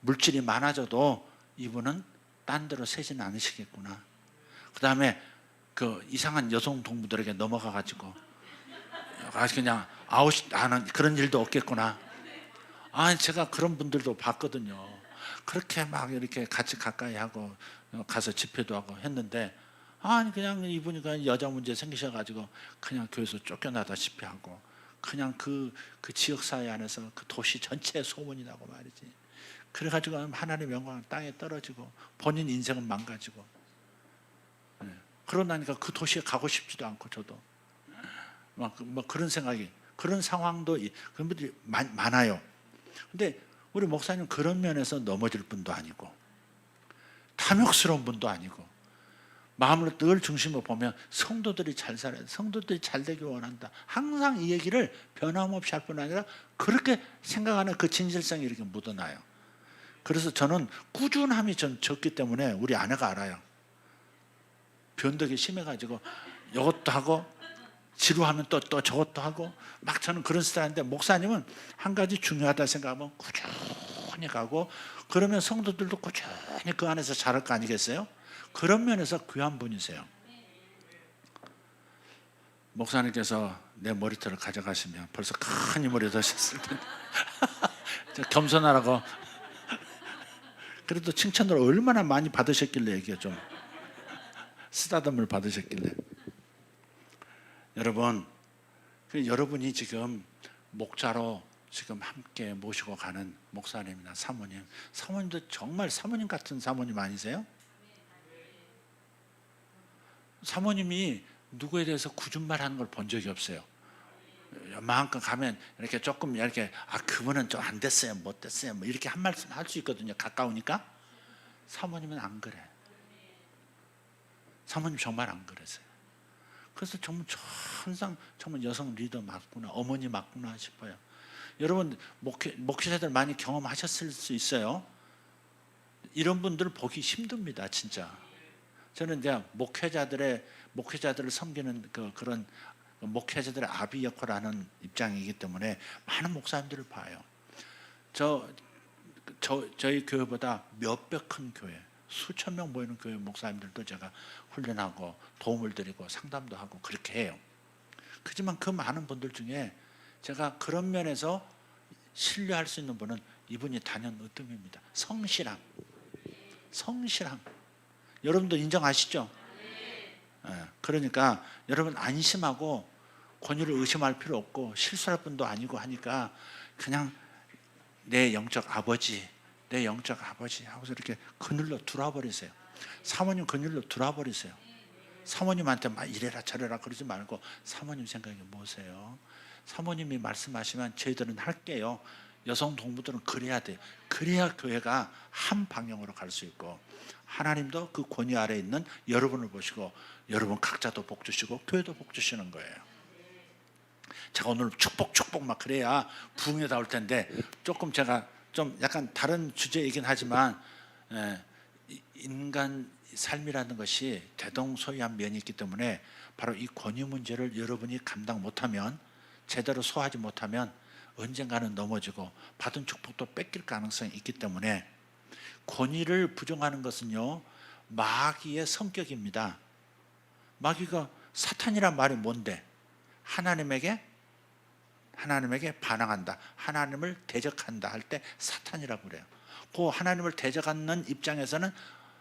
물질이 많아져도 이분은 딴 데로 새지는 않으시겠구나. 그 다음에 그 이상한 여성 동무들에게 넘어가가지고 그냥 아웃하는 그런 일도 없겠구나. 아, 제가 그런 분들도 봤거든요. 그렇게 막 이렇게 같이 가까이 하고 가서 집회도 하고 했는데 아니 그냥 이분이 그냥 여자 문제 생기셔가지고 그냥 교회에서 쫓겨나다시피 하고 그냥 그 지역사회 안에서 그 도시 전체에 소문이 나고 말이지. 그래가지고 하나님의 영광은 땅에 떨어지고 본인 인생은 망가지고 그러다니까 그 도시에 가고 싶지도 않고 저도 막 그런 생각이 그런 상황도 그런 분들이 많아요. 근데 우리 목사님 그런 면에서 넘어질 분도 아니고 탐욕스러운 분도 아니고 마음으로 늘 중심을 보면 성도들이 잘 살아야 돼. 성도들이 잘 되길 원한다. 항상 이 얘기를 변함없이 할 뿐 아니라 그렇게 생각하는 그 진실성이 이렇게 묻어나요. 그래서 저는 꾸준함이 전 적기 때문에 우리 아내가 알아요. 변덕이 심해가지고 이것도 하고 지루하면 또 저것도 하고 막 저는 그런 스타일인데 목사님은 한 가지 중요하다 생각하면 꾸준히 가고 그러면 성도들도 꾸준히 그 안에서 자랄 거 아니겠어요? 그런 면에서 귀한 분이세요. 목사님께서 내 머리털을 가져가시면 벌써 큰 힘을 얻으셨을 텐데 겸손하라고 그래도 칭찬을 얼마나 많이 받으셨길래 이게 좀 쓰다듬을 받으셨길래 여러분 여러분이 지금 목자로 지금 함께 모시고 가는 목사님이나 사모님도 정말 사모님 같은 사모님 아니세요? 사모님이 누구에 대해서 굳은 말 하는 걸 본 적이 없어요. 마음껏 가면 이렇게 조금 이렇게 그분은 좀 안 됐어요, 못 됐어요, 뭐 이렇게 한 말씀 할 수 있거든요. 가까우니까. 사모님은 안 그래. 사모님 정말 안 그러세요. 그래서 정말 항상 정말 여성 리더 맞구나, 어머니 맞구나 싶어요. 여러분 목회자들 많이 경험하셨을 수 있어요. 이런 분들을 보기 힘듭니다, 진짜. 저는 이제 목회자들을 섬기는 그런 목회자들의 아비 역할을 하는 입장이기 때문에 많은 목사님들을 봐요. 저희 교회보다 몇백 큰 교회, 수천 명 모이는 교회 목사님들도 제가 훈련하고 도움을 드리고 상담도 하고 그렇게 해요. 그렇지만 그 많은 분들 중에 제가 그런 면에서 신뢰할 수 있는 분은 이분이 단연 으뜸입니다. 성실함. 여러분도 인정하시죠? 그러니까 여러분 안심하고 권위를 의심할 필요 없고 실수할 분도 아니고 하니까 그냥 내 영적 아버지 하고서 이렇게 그늘로 들어버리세요. 사모님 그늘로 들어버리세요. 사모님한테 막 이래라 저래라 그러지 말고 사모님 생각이 뭐세요? 사모님이 말씀하시면 저희들은 할게요. 여성 동무들은 그래야 돼요. 그래야 교회가 한 방향으로 갈 수 있고 하나님도 그 권위 아래에 있는 여러분을 보시고 여러분 각자도 복 주시고 교회도 복 주시는 거예요. 제가 오늘 축복 막 그래야 부흥에 나올 텐데 조금 제가 좀 약간 다른 주제이긴 하지만 인간 삶이라는 것이 대동소이한 면이 있기 때문에 바로 이 권위 문제를 여러분이 감당 못하면 제대로 소화하지 못하면 언젠가는 넘어지고 받은 축복도 뺏길 가능성이 있기 때문에 권위를 부정하는 것은요 마귀의 성격입니다. 마귀가 사탄이란 말이 뭔데? 하나님에게 반항한다, 하나님을 대적한다 할 때 사탄이라고 그래요. 그 하나님을 대적하는 입장에서는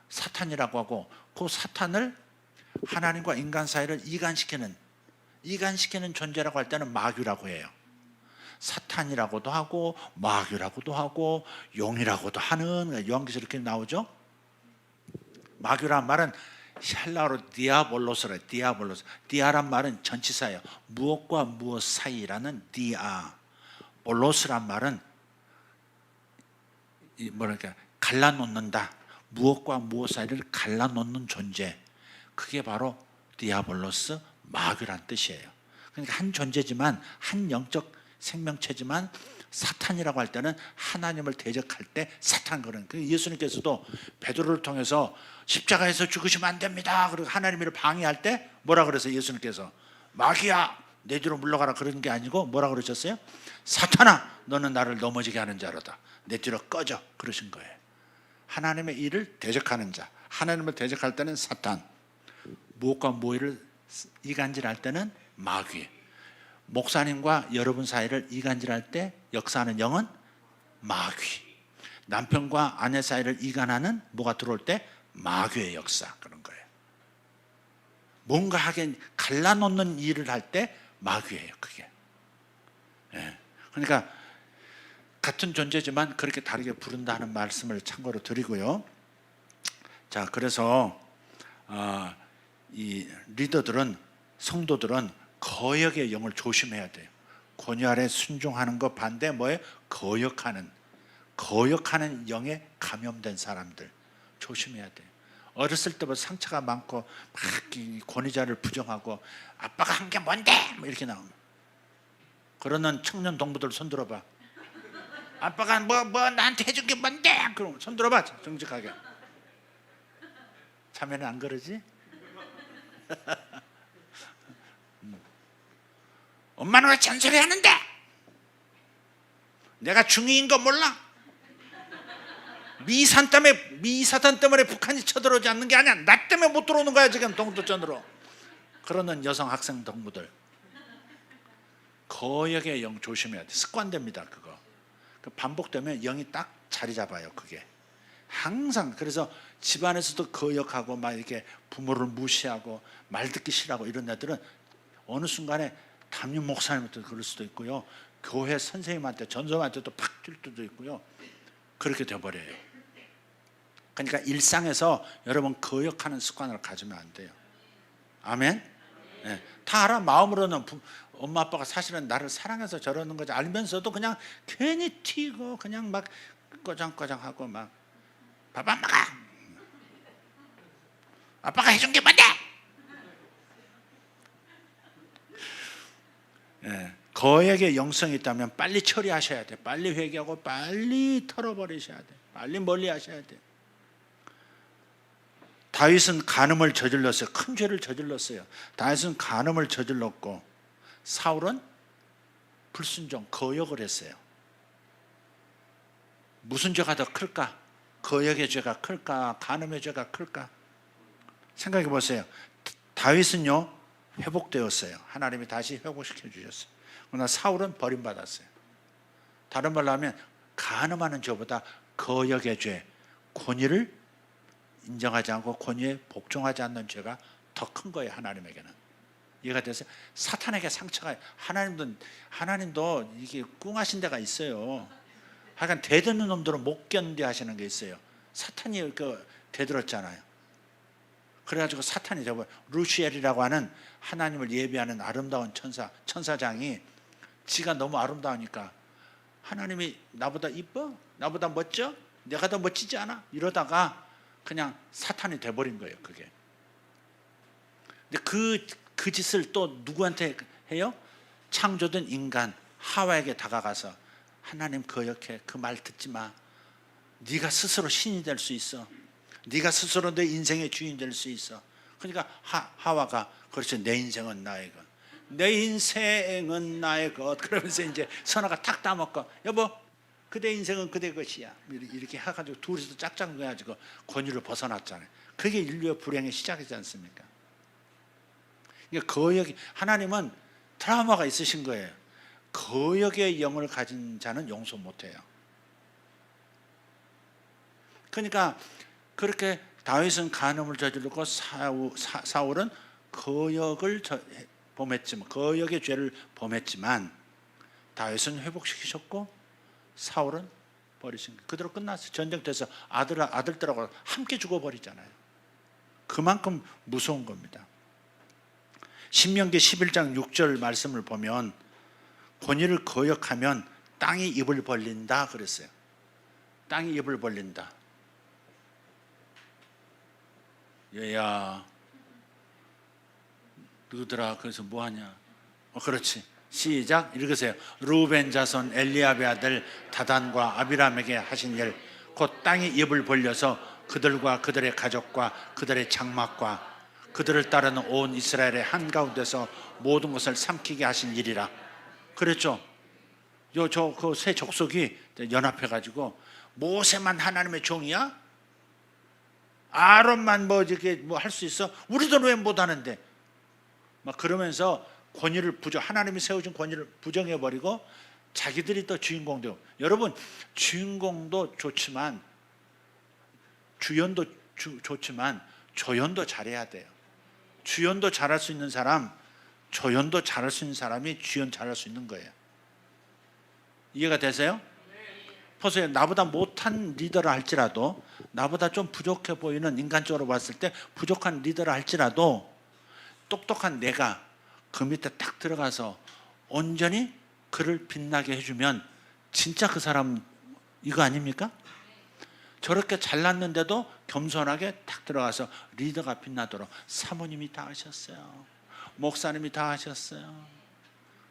사탄이라고 하고 그 사탄을 하나님과 인간 사이를 이간시키는 존재라고 할 때는 마귀라고 해요. 사탄이라고도 하고 마귀라고도 하고 용이라고도 하는 요한계시록 이렇게 나오죠. 마귀란 말은 헬라어로 디아볼로스래. 디아란 말은 전치사예요. 무엇과 무엇 사이라는 디아. 볼로스란 말은 뭐랄까 갈라놓는다. 무엇과 무엇 사이를 갈라놓는 존재. 그게 바로 디아볼로스, 마귀란 뜻이에요. 그러니까 한 존재지만 한 영적 생명체지만 사탄이라고 할 때는 하나님을 대적할 때 사탄 그런. 예수님께서도 베드로를 통해서 십자가에서 죽으시면 안 됩니다. 그리고 하나님을 방해할 때 뭐라 그래서 예수님께서 마귀야 내 뒤로 물러가라 그런 게 아니고 뭐라 그러셨어요? 사탄아 너는 나를 넘어지게 하는 자로다. 내 뒤로 꺼져 그러신 거예요. 하나님의 일을 대적하는 자. 하나님을 대적할 때는 사탄. 무엇과 무엇을 이간질할 때는 마귀. 목사님과 여러분 사이를 이간질할 때 역사하는 영은 마귀. 남편과 아내 사이를 이간하는 뭐가 들어올 때 마귀의 역사 그런 거예요. 뭔가 하긴 갈라놓는 일을 할 때 마귀예요. 그게. 그러니까 같은 존재지만 그렇게 다르게 부른다는 말씀을 참고로 드리고요. 자, 그래서 이 리더들은 성도들은 거역의 영을 조심해야 돼요. 권위 아래 순종하는 것 반대 뭐예요? 거역하는 영에 감염된 사람들 조심해야 돼요. 어렸을 때부터 상처가 많고 막 권위자를 부정하고 아빠가 한 게 뭔데? 뭐 이렇게 나오면 그러는 청년 동무들 손 들어봐. 아빠가 뭐 나한테 해준 게 뭔데? 그럼 손 들어봐 정직하게. 자매는 안 그러지? 엄마는 왜 잔소리 하는데? 내가 중위인 거 몰라? 미사단 때문에 북한이 쳐들어오지 않는 게 아니야. 나 때문에 못 들어오는 거야 지금 동두천으로. 그러는 여성 학생 동무들 거역의 영 조심해야 돼. 습관됩니다 그거. 반복되면 영이 딱 자리 잡아요 그게. 항상. 그래서 집안에서도 거역하고 막 이렇게 부모를 무시하고 말 듣기 싫어하고 이런 애들은 어느 순간에 담임 목사님한테 그럴 수도 있고요. 교회 선생님한테 전도사한테도 팍 줄 수도 있고요. 그렇게 돼버려요. 그러니까 일상에서 여러분 거역하는 습관을 가지면 안 돼요. 아멘? 네. 다 알아. 마음으로는 엄마 아빠가 사실은 나를 사랑해서 저러는 거지 알면서도 그냥 괜히 튀고 그냥 막 꺼장꺼장하고 막 밥 안 먹어. 아빠가 해준 게 뭔데? 예, 거액의 영성이 있다면 빨리 처리하셔야 돼. 빨리 회개하고 빨리 털어버리셔야 돼. 빨리 멀리하셔야 돼. 다윗은 간음을 저질렀어요. 큰 죄를 저질렀어요. 다윗은 간음을 저질렀고 사울은 불순종, 거역을 했어요. 무슨 죄가 더 클까? 거역의 죄가 클까? 간음의 죄가 클까? 생각해 보세요. 다윗은요 회복되었어요. 하나님이 다시 회복시켜 주셨어요. 그러나 사울은 버림받았어요. 다른 말로 하면 간음하는 죄보다 거역의 죄, 권위를 인정하지 않고 권위에 복종하지 않는 죄가 더 큰 거예요. 하나님에게는. 이해가 되세요? 사탄에게 상처가, 하나님도 이게 꿍하신 데가 있어요. 하여간 대드는 놈들은 못 견뎌 하시는 게 있어요. 사탄이 대들었잖아요. 그래가지고 사탄이 루시엘이라고 하는 하나님을 예비하는 아름다운 천사장이 지가 너무 아름다우니까 하나님이 나보다 이뻐? 나보다 멋져? 내가 더 멋지지 않아? 이러다가 그냥 사탄이 돼버린 거예요. 그게. 근데 그 짓을 또 누구한테 해요? 창조된 인간 하와에게 다가가서 하나님 거역해. 그 말 듣지 마. 네가 스스로 신이 될 수 있어. 네가 스스로 내 인생의 주인 될 수 있어. 그러니까 하와가 그렇죠. 내 인생은 나의 것. 내 인생은 나의 것. 그러면서 이제 선아가 탁 따먹고 여보 그대 인생은 그대 것이야. 이렇게 해가지고 둘이서 짝짝 놓아가지고 권위를 벗어났잖아요. 그게 인류의 불행의 시작이지 않습니까? 그러니까 거역이, 하나님은 트라우마가 있으신 거예요. 거역의 영을 가진 자는 용서 못해요. 그러니까 그렇게 다윗은 간음을 저지르고 사울은 거역을 범했지만, 거역의 죄를 범했지만 다윗은 회복시키셨고 사울은 버리신 거예요. 그대로 끝났어요. 전쟁터에서 아들들하고 함께 죽어버리잖아요. 그만큼 무서운 겁니다. 신명기 11장 6절 말씀을 보면 권위를 거역하면 땅이 입을 벌린다 그랬어요. 땅이 입을 벌린다. 얘야 누구더라? 그래서 뭐하냐? 그렇지. 시작 읽으세요. 루벤 자손 엘리압의 아들 다단과 아비람에게 하신 일, 곧 땅이 입을 벌려서 그들과 그들의 가족과 그들의 장막과 그들을 따르는 온 이스라엘의 한가운데서 모든 것을 삼키게 하신 일이라 그랬죠. 그 세 족속이 연합해가지고 모세만 하나님의 종이야? 아론만 이렇게 할 수 있어? 우리도 왜 못하는데? 막 그러면서 권위를 하나님이 세우신 권위를 부정해버리고 자기들이 또 주인공 되고. 여러분, 주인공도 좋지만 주연도 좋지만 조연도 잘해야 돼요. 주연도 잘할 수 있는 사람, 조연도 잘할 수 있는 사람이 주연 잘할 수 있는 거예요. 이해가 되세요? 보세요. 나보다 못한 리더라 할지라도, 나보다 좀 부족해 보이는, 인간적으로 봤을 때 부족한 리더라 할지라도 똑똑한 내가 그 밑에 딱 들어가서 온전히 그를 빛나게 해주면 진짜 그 사람 이거 아닙니까? 저렇게 잘났는데도 겸손하게 딱 들어가서 리더가 빛나도록 사모님이 다 하셨어요. 목사님이 다 하셨어요.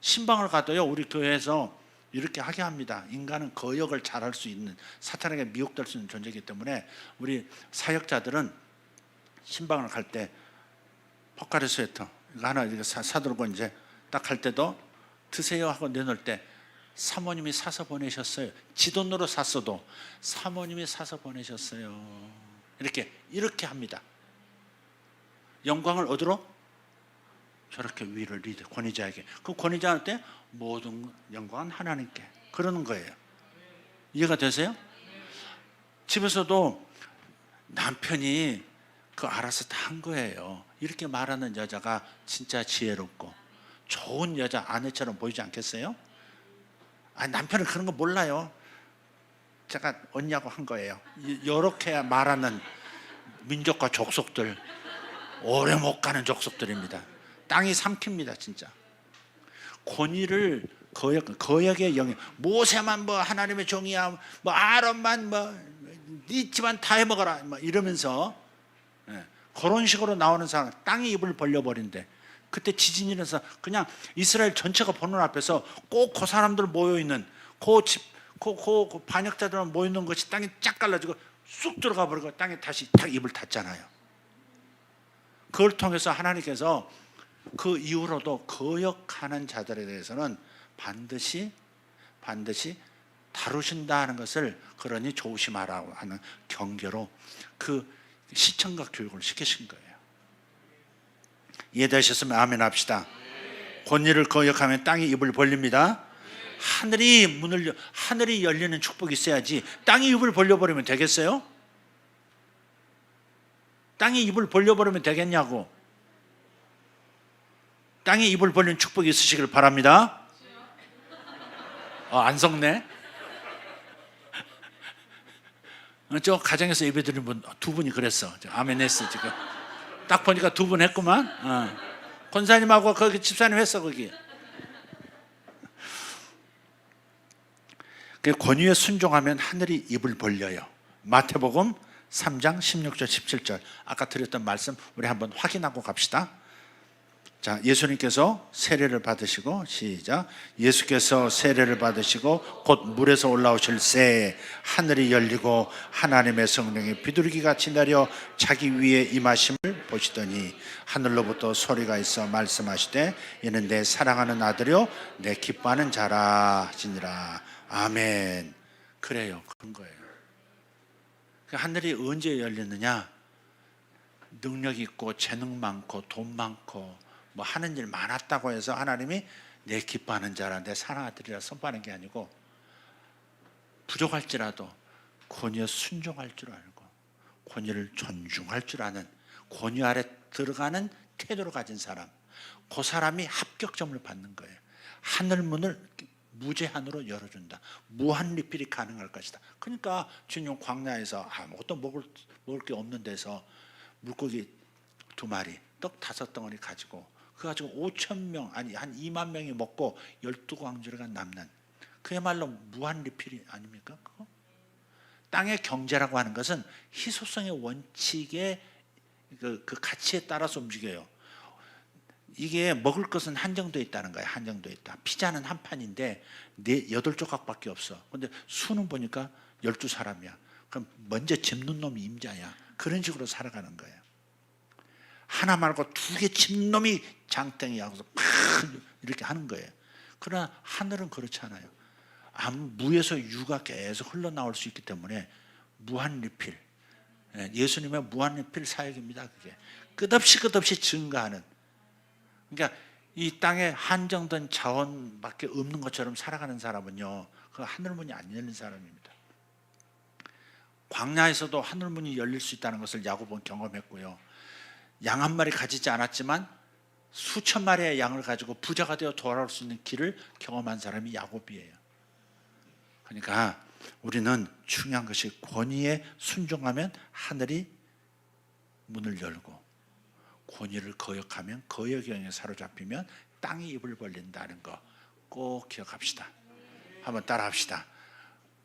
신방을 가도요, 우리 교회에서 이렇게 하게 합니다. 인간은 거역을 잘할 수 있는, 사탄에게 미혹될 수 있는 존재이기 때문에 우리 사역자들은 신방을 갈 때 포카리 스웨터 이거 하나 이렇게 사들고 이제 딱 갈 때도 드세요 하고 내놓을 때 사모님이 사서 보내셨어요. 지 돈으로 샀어도 사모님이 사서 보내셨어요. 이렇게 합니다. 영광을 어디로? 저렇게 위를 리더, 권위자에게. 그 권위자한테 모든 영광은 하나님께. 그러는 거예요. 이해가 되세요? 집에서도 남편이 알아서 다 한 거예요. 이렇게 말하는 여자가 진짜 지혜롭고 좋은 여자, 아내처럼 보이지 않겠어요? 남편은 그런 거 몰라요. 제가 언니하고 한 거예요. 이렇게 말하는 민족과 족속들, 오래 못 가는 족속들입니다. 땅이 삼킵니다, 진짜. 권위를 거역의 영역. 모세만 하나님의 종이야, 아론만 네 집안 다 해먹어라, 이러면서 그런 식으로 나오는 사람, 땅이 입을 벌려버린대. 그때 지진이 일어나서 그냥 이스라엘 전체가 보는 앞에서 꼭 그 사람들 모여있는 그 반역자들만 모여있는 것이 땅이 쫙 갈라지고 쑥 들어가 버리고 땅에 다시 딱 입을 닫잖아요. 그걸 통해서 하나님께서 그 이후로도 거역하는 자들에 대해서는 반드시 다루신다 하는 것을, 그러니 조심하라고 하는 경계로 그 시청각 교육을 시키신 거예요. 이해되셨으면 아멘 합시다. 권위를 거역하면 땅이 입을 벌립니다. 하늘이 열리는 축복이 있어야지 땅이 입을 벌려버리면 되겠어요? 땅이 입을 벌려버리면 되겠냐고. 땅에 입을 벌린 축복이 있으시길 바랍니다. 안 속네. 저 가정에서 예배드린 분 두 분이 그랬어. 아멘 했어. 지금 딱 보니까 두 분 했구만. 권사님하고 거기 집사님 했어. 거기 그 권위에 순종하면 하늘이 입을 벌려요. 마태복음 3장 16절 17절 아까 드렸던 말씀 우리 한번 확인하고 갑시다. 자, 예수님께서 세례를 받으시고 시작. 예수께서 세례를 받으시고 곧 물에서 올라오실 새에 하늘이 열리고 하나님의 성령이 비둘기같이 내려 자기 위에 임하심을 보시더니 하늘로부터 소리가 있어 말씀하시되 이는 내 사랑하는 아들이요 내 기뻐하는 자라 하시니라. 아멘. 그래요. 그런 거예요. 하늘이 언제 열리느냐? 능력 있고 재능 많고 돈 많고 뭐 하는 일 많았다고 해서 하나님이 내 기뻐하는 자라 내 사랑하는 아들이라 선포하는 게 아니고 부족할지라도 권위에 순종할 줄 알고 권위를 존중할 줄 아는 권위 아래 들어가는 태도를 가진 사람, 그 사람이 합격점을 받는 거예요. 하늘 문을 무제한으로 열어준다. 무한 리필이 가능할 것이다. 그러니까 주님 광야에서 아무것도 먹을 게 없는 데서 물고기 2마리, 떡 5덩어리 가지고 그거 가지고 5,000명 아니 한 2만 명이 먹고 12광주리가 남는 그야말로 무한 리필이 아닙니까? 그거? 땅의 경제라고 하는 것은 희소성의 원칙의 그 가치에 따라서 움직여요. 이게 먹을 것은 한정되어 있다는 거예요. 한정되어 있다. 피자는 한 판인데 8조각밖에 없어. 근데 수는 보니까 12사람이야. 그럼 먼저 집는 놈이 임자야. 그런 식으로 살아가는 거예요. 하나 말고 2개 집는 놈이 장땡이야. 그래서 이렇게 하는 거예요. 그러나 하늘은 그렇지 않아요. 무에서 유가 계속 흘러나올 수 있기 때문에 무한 리필. 예수님의 무한 리필 사역입니다. 그게 끝없이 증가하는. 그러니까 이 땅에 한정된 자원밖에 없는 것처럼 살아가는 사람은요, 그 하늘문이 안 열린 사람입니다. 광야에서도 하늘문이 열릴 수 있다는 것을 야곱은 경험했고요. 양 한 마리 가지지 않았지만 수천 마리의 양을 가지고 부자가 되어 돌아올 수 있는 길을 경험한 사람이 야곱이에요. 그러니까 우리는 중요한 것이 권위에 순종하면 하늘이 문을 열고 권위를 거역하면 거역의 영에 사로잡히면 땅이 입을 벌린다는 거 꼭 기억합시다. 한번 따라합시다.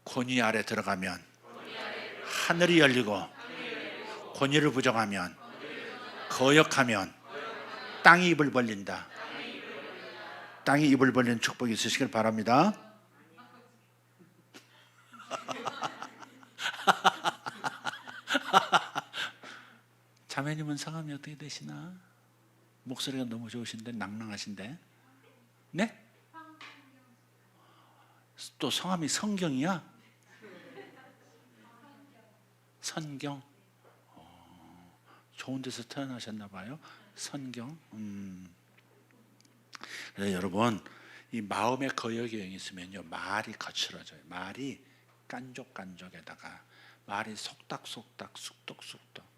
권위 아래 들어가면 하늘이 열리고 권위를 부정하면 거역하면 땅이 입을 벌린다. 땅이 입을 벌리는 축복이 있으시길 바랍니다. 자매님은 성함이 어떻게 되시나? 목소리가 너무 좋으신데 낭낭하신데. 네? 또 성함이 성경이야? 선경. 좋은 데서 태어나셨나 봐요. 선경. 그래서 여러분 이 마음의 거역의 영이 있으면요 말이 거칠어져요. 말이 깐족깐족에다가 말이 속닥속닥 쑥떡쑥떡.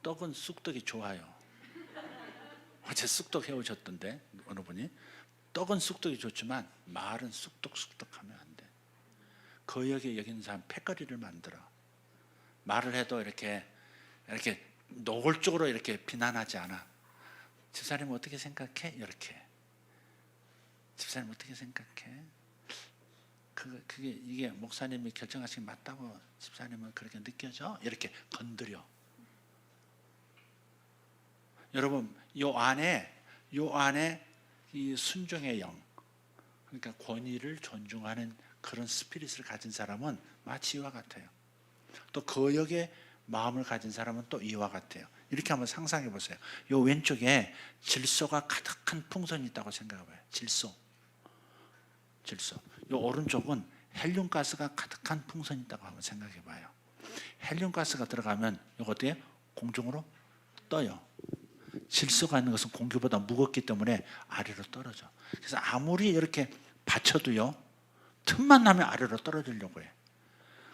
떡은 쑥떡이 좋아요. 어제 쑥떡 해오셨던데 어느 분이. 떡은 쑥떡이 좋지만 말은 쑥떡쑥떡하면 안 돼. 거역에 여기는 사람 패거리를 만들어. 말을 해도 이렇게 노골적으로 이렇게 비난하지 않아. 집사님 어떻게 생각해? 이렇게. 집사님 어떻게 생각해? 이게 목사님이 결정하신 게 맞다고 집사님은 그렇게 느껴져? 이렇게 건드려. 여러분, 요 안에 이 순종의 영, 그러니까 권위를 존중하는 그런 스피릿을 가진 사람은 마치 이와 같아요. 또 거역의 마음을 가진 사람은 또 이와 같아요. 이렇게 한번 상상해 보세요. 요 왼쪽에 질소가 가득한 풍선이 있다고 생각해 봐요. 질소. 요 오른쪽은 헬륨가스가 가득한 풍선이 있다고 한번 생각해 봐요. 헬륨가스가 들어가면 이거 어때요? 공중으로 떠요. 질소가 있는 것은 공기보다 무겁기 때문에 아래로 떨어져. 그래서 아무리 이렇게 받쳐도요, 틈만 나면 아래로 떨어지려고 해.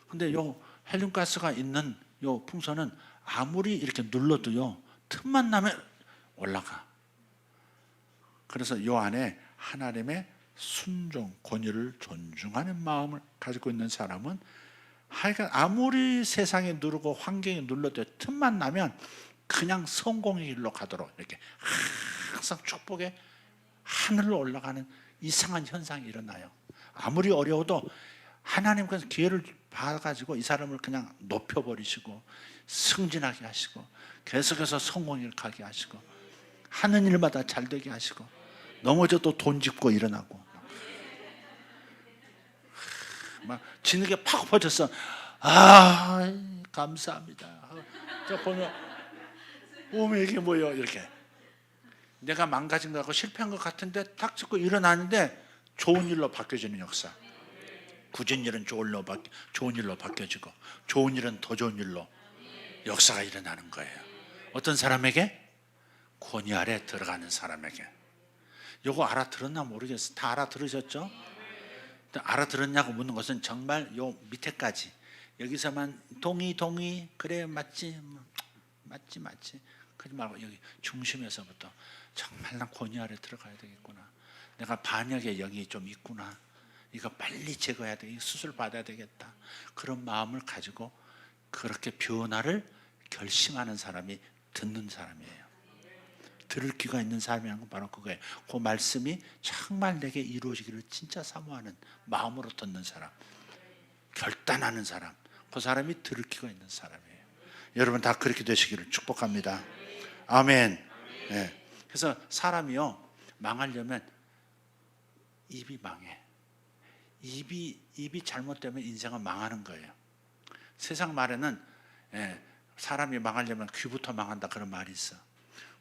근데 요 헬륨가스가 있는 요 풍선은 아무리 이렇게 눌러도요, 틈만 나면 올라가. 그래서 요 안에 하나님의 순종, 권위를 존중하는 마음을 가지고 있는 사람은 하여간 아무리 세상에 누르고 환경에 눌러도 틈만 나면 그냥 성공의 길로 가도록 이렇게 항상 축복의 하늘로 올라가는 이상한 현상이 일어나요. 아무리 어려워도 하나님께서 기회를 봐가지고 이 사람을 그냥 높여버리시고 승진하게 하시고 계속해서 성공을 가게 하시고 하는 일마다 잘 되게 하시고 넘어져도 돈 짚고 일어나고 막 진흙에 팍 퍼졌어. 아, 감사합니다. 저 보면 오메 이게 뭐요? 이렇게 내가 망가진 것 같고 실패한 것 같은데 탁 짚고 일어나는데 좋은 일로 바뀌어지는 역사. 굳은 일은 좋은 일로 바뀌어지고 좋은 일은 더 좋은 일로 역사가 일어나는 거예요. 어떤 사람에게? 권위 아래 들어가는 사람에게. 요거 알아들었나 모르겠어요. 다 알아들으셨죠? 알아들었냐고 묻는 것은 정말 요 밑에까지 여기서만 동의 그래 맞지 그러지 말고 여기 중심에서부터 정말 난 권위 아래 들어가야 되겠구나. 내가 반역의 영이 좀 있구나. 이거 빨리 제거해야 돼. 수술 받아야 되겠다. 그런 마음을 가지고 그렇게 변화를 결심하는 사람이 듣는 사람이에요. 들을 귀가 있는 사람이라는 건 바로 그거예요. 그 말씀이 정말 내게 이루어지기를 진짜 사모하는 마음으로 듣는 사람, 결단하는 사람, 그 사람이 들을 귀가 있는 사람이에요. 여러분 다 그렇게 되시기를 축복합니다. 아멘. 네. 그래서 사람이요 망하려면 입이 망해. 입이 잘못되면 인생은 망하는 거예요. 세상 말에는 사람이 망하려면 귀부터 망한다 그런 말이 있어.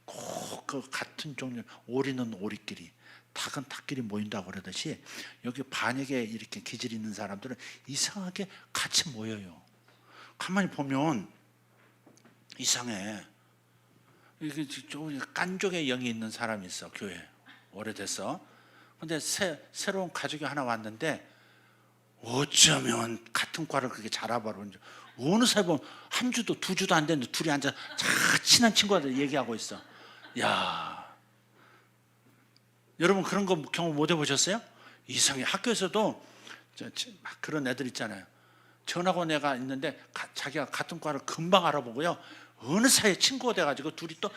꼭 그 같은 종류 오리는 오리끼리 닭은 닭끼리 모인다고 그러듯이 여기 반역에 이렇게 기질이 있는 사람들은 이상하게 같이 모여요. 가만히 보면 이상해. 이게 깐족의 영이 있는 사람이 있어. 교회 오래돼서. 근데 새로운 가족이 하나 왔는데 어쩌면 같은 과를 그렇게 잘 알아보는지 어느 사이 보면 한 주도 두 주도 안 됐는데 둘이 앉아 친한 친구들 얘기하고 있어. 야, 여러분 그런 거 경험 못 해보셨어요? 이상해. 학교에서도 그런 애들 있잖아요. 전학온 애가 있는데 자기가 같은 과를 금방 알아보고요 어느 사이에 친구가 돼가지고 둘이 또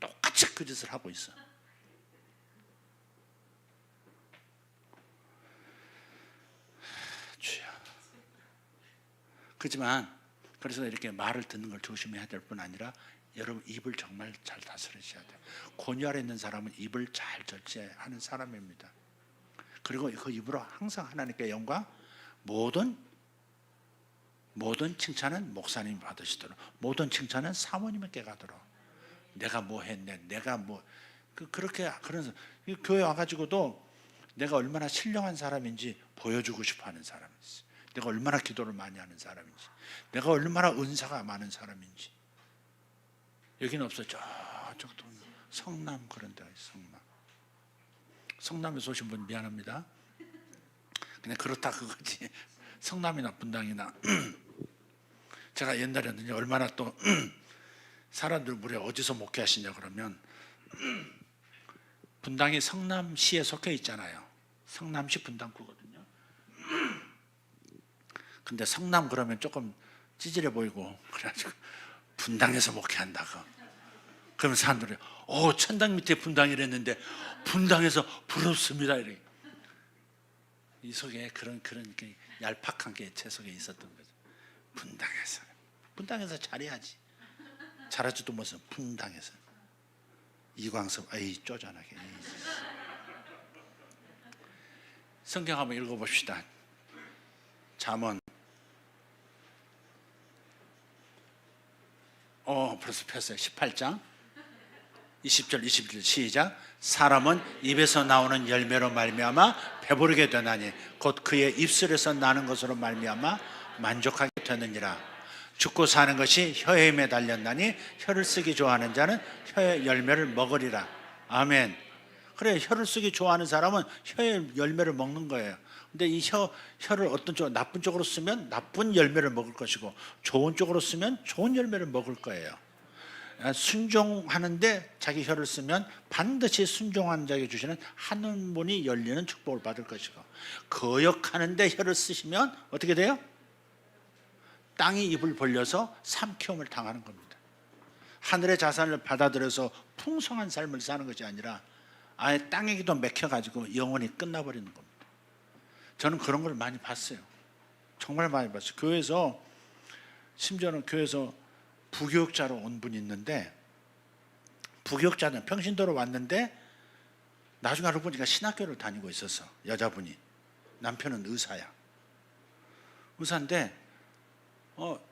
똑같이 그 짓을 하고 있어. 그렇지만 그래서 이렇게 말을 듣는 걸 조심해야 될 뿐 아니라 여러분 입을 정말 잘 다스리셔야 돼요. 권위 아래 있는 사람은 입을 잘 절제하는 사람입니다. 그리고 그 입으로 항상 하나님께 영광, 모든 칭찬은 목사님이 받으시도록, 모든 칭찬은 사모님께 가도록. 내가 뭐 했네, 내가 뭐 그렇게 그런 교회 와가지고도 내가 얼마나 신령한 사람인지 보여주고 싶어하는 사람이 있어요. 내가 얼마나 기도를 많이 하는 사람인지, 내가 얼마나 은사가 많은 사람인지. 여기는 없어. 저쪽도 성남 그런 데가 있어. 성남에서 오신 분 미안합니다. 그냥 그렇다 그거지. 성남이나 분당이나 제가 옛날에는 얼마나 또 사람들 물에 어디서 목회하시냐 그러면 분당이 성남시에 속해 있잖아요. 성남시 분당구거든요. 근데 성남 그러면 조금 찌질해 보이고 그래가지고 분당에서 목회한다고. 그러면 사람들이 천당 밑에 분당이랬는데 분당에서 부럽습니다. 이렇게. 이 속에 그런 얄팍한 게 제 속에 있었던 거죠. 분당에서 잘해야지. 잘하지도 못해서 분당에서. 이광섭 쪼잔하게. 성경 한번 읽어봅시다. 잠언. 벌써 폈어요. 18장 20절 21절 시작. 사람은 입에서 나오는 열매로 말미암아 배부르게 되나니 곧 그의 입술에서 나는 것으로 말미암아 만족하게 되느니라. 죽고 사는 것이 혀에 매달렸나니 혀를 쓰기 좋아하는 자는 혀의 열매를 먹으리라. 아멘. 그래, 혀를 쓰기 좋아하는 사람은 혀의 열매를 먹는 거예요. 근데 이 혀를 어떤 쪽, 나쁜 쪽으로 쓰면 나쁜 열매를 먹을 것이고 좋은 쪽으로 쓰면 좋은 열매를 먹을 거예요. 순종하는데 자기 혀를 쓰면 반드시 순종하는 자에게 주시는 하늘문이 열리는 축복을 받을 것이고, 거역하는데 혀를 쓰시면 어떻게 돼요? 땅이 입을 벌려서 삼키움을 당하는 겁니다. 하늘의 자산을 받아들여서 풍성한 삶을 사는 것이 아니라 아예 땅에게도 맥혀가지고 영원히 끝나버리는 겁니다. 저는 그런 걸 많이 봤어요. 정말 많이 봤어요. 교회에서, 심지어는 교회에서 부교육자로 온 분이 있는데, 부교육자는 평신도로 왔는데 나중에 알고 보니까 신학교를 다니고 있었어. 여자분이. 남편은 의사야. 의사인데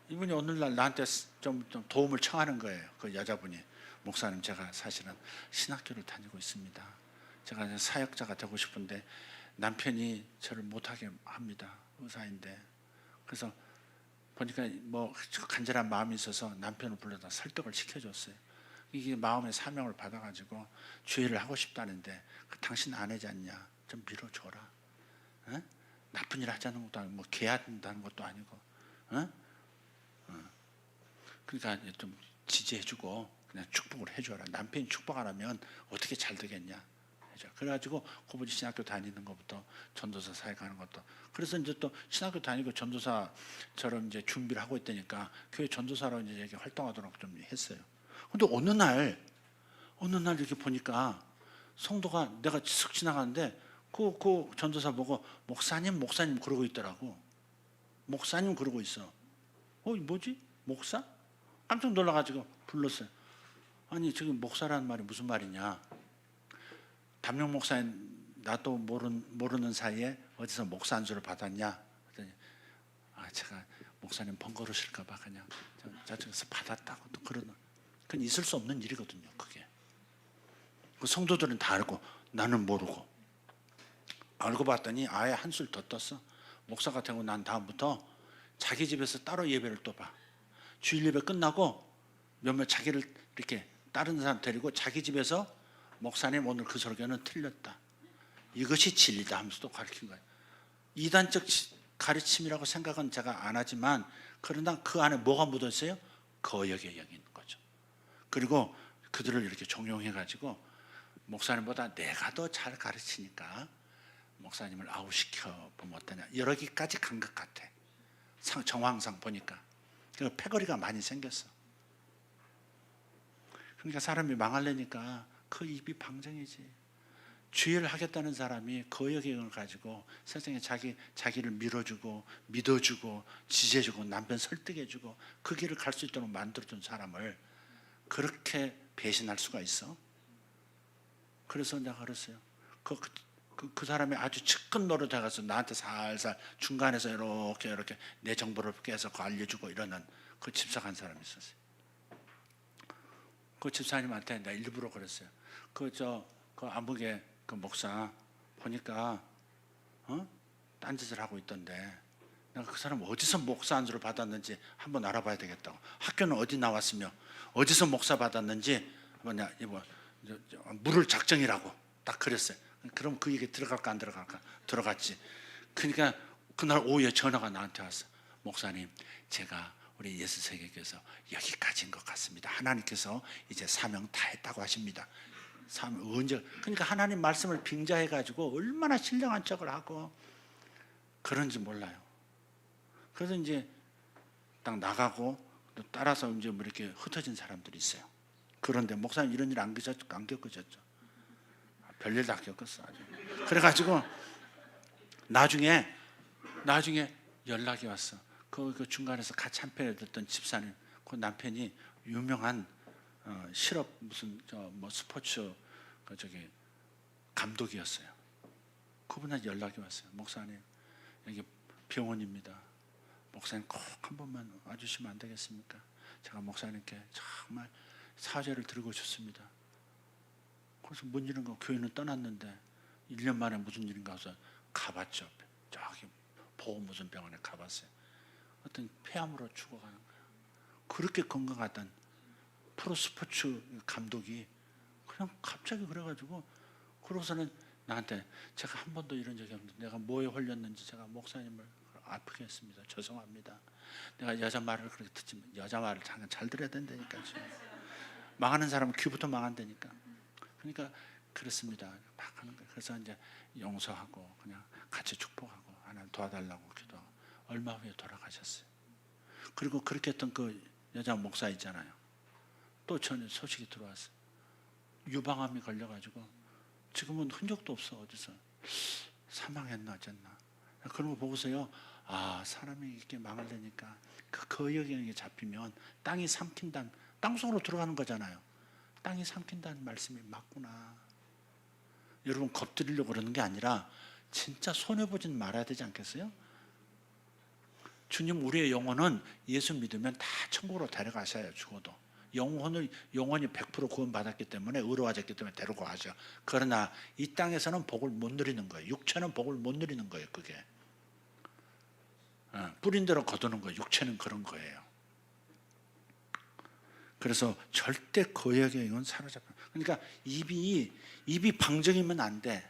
이분이 오늘날 나한테 좀 도움을 청하는 거예요. 그 여자분이. 목사님, 제가 사실은 신학교를 다니고 있습니다. 제가 사역자가 되고 싶은데 남편이 저를 못하게 합니다. 의사인데. 그래서 보니까 뭐 간절한 마음이 있어서 남편을 불러다 설득을 시켜줬어요. 이게 마음의 사명을 받아가지고 주의를 하고 싶다는데 당신 아내지 않냐? 좀 밀어줘라. 어? 나쁜 일 하자는 것도 아니고 뭐 개야 된다는 것도 아니고, 그러니까 좀 지지해주고 그냥 축복을 해줘라. 남편이 축복 안 하면 어떻게 잘 되겠냐? 해줘. 그래가지고 고부지 신학교 다니는 것부터 전도사 사역하는 것도. 그래서 이제 또 신학교 다니고 전도사처럼 이제 준비를 하고 있다니까 교회 전도사로 이제 이렇게 활동하도록 좀 했어요. 근데 어느 날 이렇게 보니까 성도가, 내가 슥 지나가는데 그 전도사 보고 목사님 그러고 있더라고. 목사님 그러고 있어. 뭐지? 목사? 깜짝 놀라가지고 불렀어요. 아니, 지금 목사라는 말이 무슨 말이냐? 담령 목사님 나도 모르는 사이에 어디서 목사 안수를 받았냐? 그랬더니 제가 목사님 번거로우실까 봐 그냥 저쪽에서 받았다고 또 그러는. 그건 있을 수 없는 일이거든요. 그게. 그 성도들은 다 알고 나는 모르고. 알고 봤더니 아예 한술 더 떴어. 목사가 되고 난 다음부터 자기 집에서 따로 예배를 또 봐. 주일 예배 끝나고 몇몇 자기를 이렇게 다른 사람 데리고 자기 집에서 목사님 오늘 그 설교는 틀렸다. 이것이 진리다 하면서 또 가르친 거예요. 이단적 가르침이라고 생각은 제가 안 하지만, 그러나 그 안에 뭐가 묻었어요? 거역의 영이 있는 거죠. 그리고 그들을 이렇게 종용해가지고 목사님보다 내가 더 잘 가르치니까 목사님을 아웃시켜 보면 어떠냐, 여기까지 간 것 같아. 정황상 보니까. 그 패거리가 많이 생겼어. 그러니까 사람이 망하려니까 그 입이 방정이지. 주의를 하겠다는 사람이 거역의 영을 가지고 세상에 자기를 밀어주고 믿어주고 지지해주고 남편 설득해주고 그 길을 갈 수 있도록 만들어준 사람을 그렇게 배신할 수가 있어? 그래서 내가 그랬어요. 그 사람이 아주 측근 노릇해가서 나한테 살살 중간에서 이렇게 내 정보를 깨서 알려주고 이러는 그 집사간 사람이 있었어요. 그 집사님한테 내가 일부러 그랬어요. 그 안북에 그 목사 보니까 딴짓을 하고 있던데 내가 그 사람 어디서 목사 안수를 받았는지 한번 알아봐야 되겠다고. 학교는 어디 나왔으며 어디서 목사 받았는지 한번 물을 작정이라고 딱 그랬어요. 그럼 그 얘기 들어갈까 안 들어갈까? 들어갔지. 그러니까 그날 오후에 전화가 나한테 왔어. 목사님, 제가 우리 예수세계교회에서 여기까지인 것 같습니다. 하나님께서 이제 사명 다 했다고 하십니다. 언제? 그러니까 하나님 말씀을 빙자해가지고 얼마나 신령한 척을 하고 그런지 몰라요. 그래서 이제 딱 나가고 또 따라서 이제 뭐 이렇게 흩어진 사람들이 있어요. 그런데 목사님 이런 일 안 겪으셨죠? 별일 다 겪었어 아주. 그래가지고 나중에 연락이 왔어. 그 중간에서 같이 한 편에 듣던 집사님, 그 남편이 유명한 실업 무슨 뭐 스포츠 감독이었어요. 그분한테 연락이 왔어요. 목사님, 여기 병원입니다. 목사님 꼭 한 번만 와주시면 안 되겠습니까? 제가 목사님께 정말 사죄를 드리고 싶습니다. 그래서 뭔 일인가 교회는 떠났는데 1년 만에 무슨 일인가 해서 가봤죠. 저기 보호 무슨 병원에 가봤어요. 어떤 폐암으로 죽어가는 거야. 그렇게 건강하던 프로스포츠 감독이 그냥 갑자기 그래가지고, 그러고서는 나한테 제가 한 번도 이런 적이 없는데 내가 뭐에 홀렸는지 제가 목사님을 아프게 했습니다. 죄송합니다. 내가 여자 말을 그렇게 듣지만 여자 말을 잠깐 잘 들어야 된다니까. 망하는 사람은 귀부터 망한다니까. 그러니까 그렇습니다. 막 하는 거예요. 그래서 이제 용서하고 그냥 같이 축복하고 하나님 도와달라고 기도하고 얼마 후에 돌아가셨어요. 그리고 그렇게 했던 그 여자 목사 있잖아요. 또 전에 소식이 들어왔어요. 유방암이 걸려가지고 지금은 흔적도 없어. 어디서 사망했나 어쨌나. 그런 거 보고서요. 아, 사람이 이렇게 망하려니까 그 거역이 잡히면 땅이 삼킨다는, 땅속으로 들어가는 거잖아요. 땅이 삼킨다는 말씀이 맞구나. 여러분 겁드리려고 그러는 게 아니라 진짜 손해보진 말아야 되지 않겠어요? 주님, 우리의 영혼은 예수 믿으면 다 천국으로 데려가셔요. 죽어도 영혼이 100% 구원받았기 때문에, 의로워졌기 때문에 데리고 가죠. 그러나 이 땅에서는 복을 못 누리는 거예요. 육체는 복을 못 누리는 거예요. 그게 뿌린 대로 거두는 거예요. 육체는 그런 거예요. 그래서 절대 거역의 영은 사로잡혀. 그러니까 입이 방정이면 안 돼.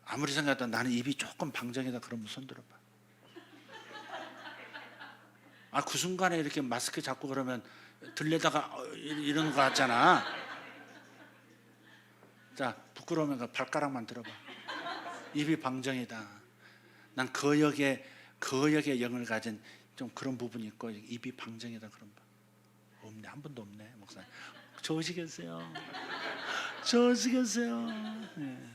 아무리 생각해도 나는 입이 조금 방정이다 그러면 손 들어봐. 그 순간에 이렇게 마스크 잡고 그러면 들레다가 이러는 거 같잖아. 자, 부끄러우면 그 발가락만 들어봐. 입이 방정이다. 난 거역의 영을 가진 좀 그런 부분이 있고, 입이 방정이다 그런 거 없네. 한 번도 없네, 목사님. 좋으시겠어요? 좋으시겠어요? 네.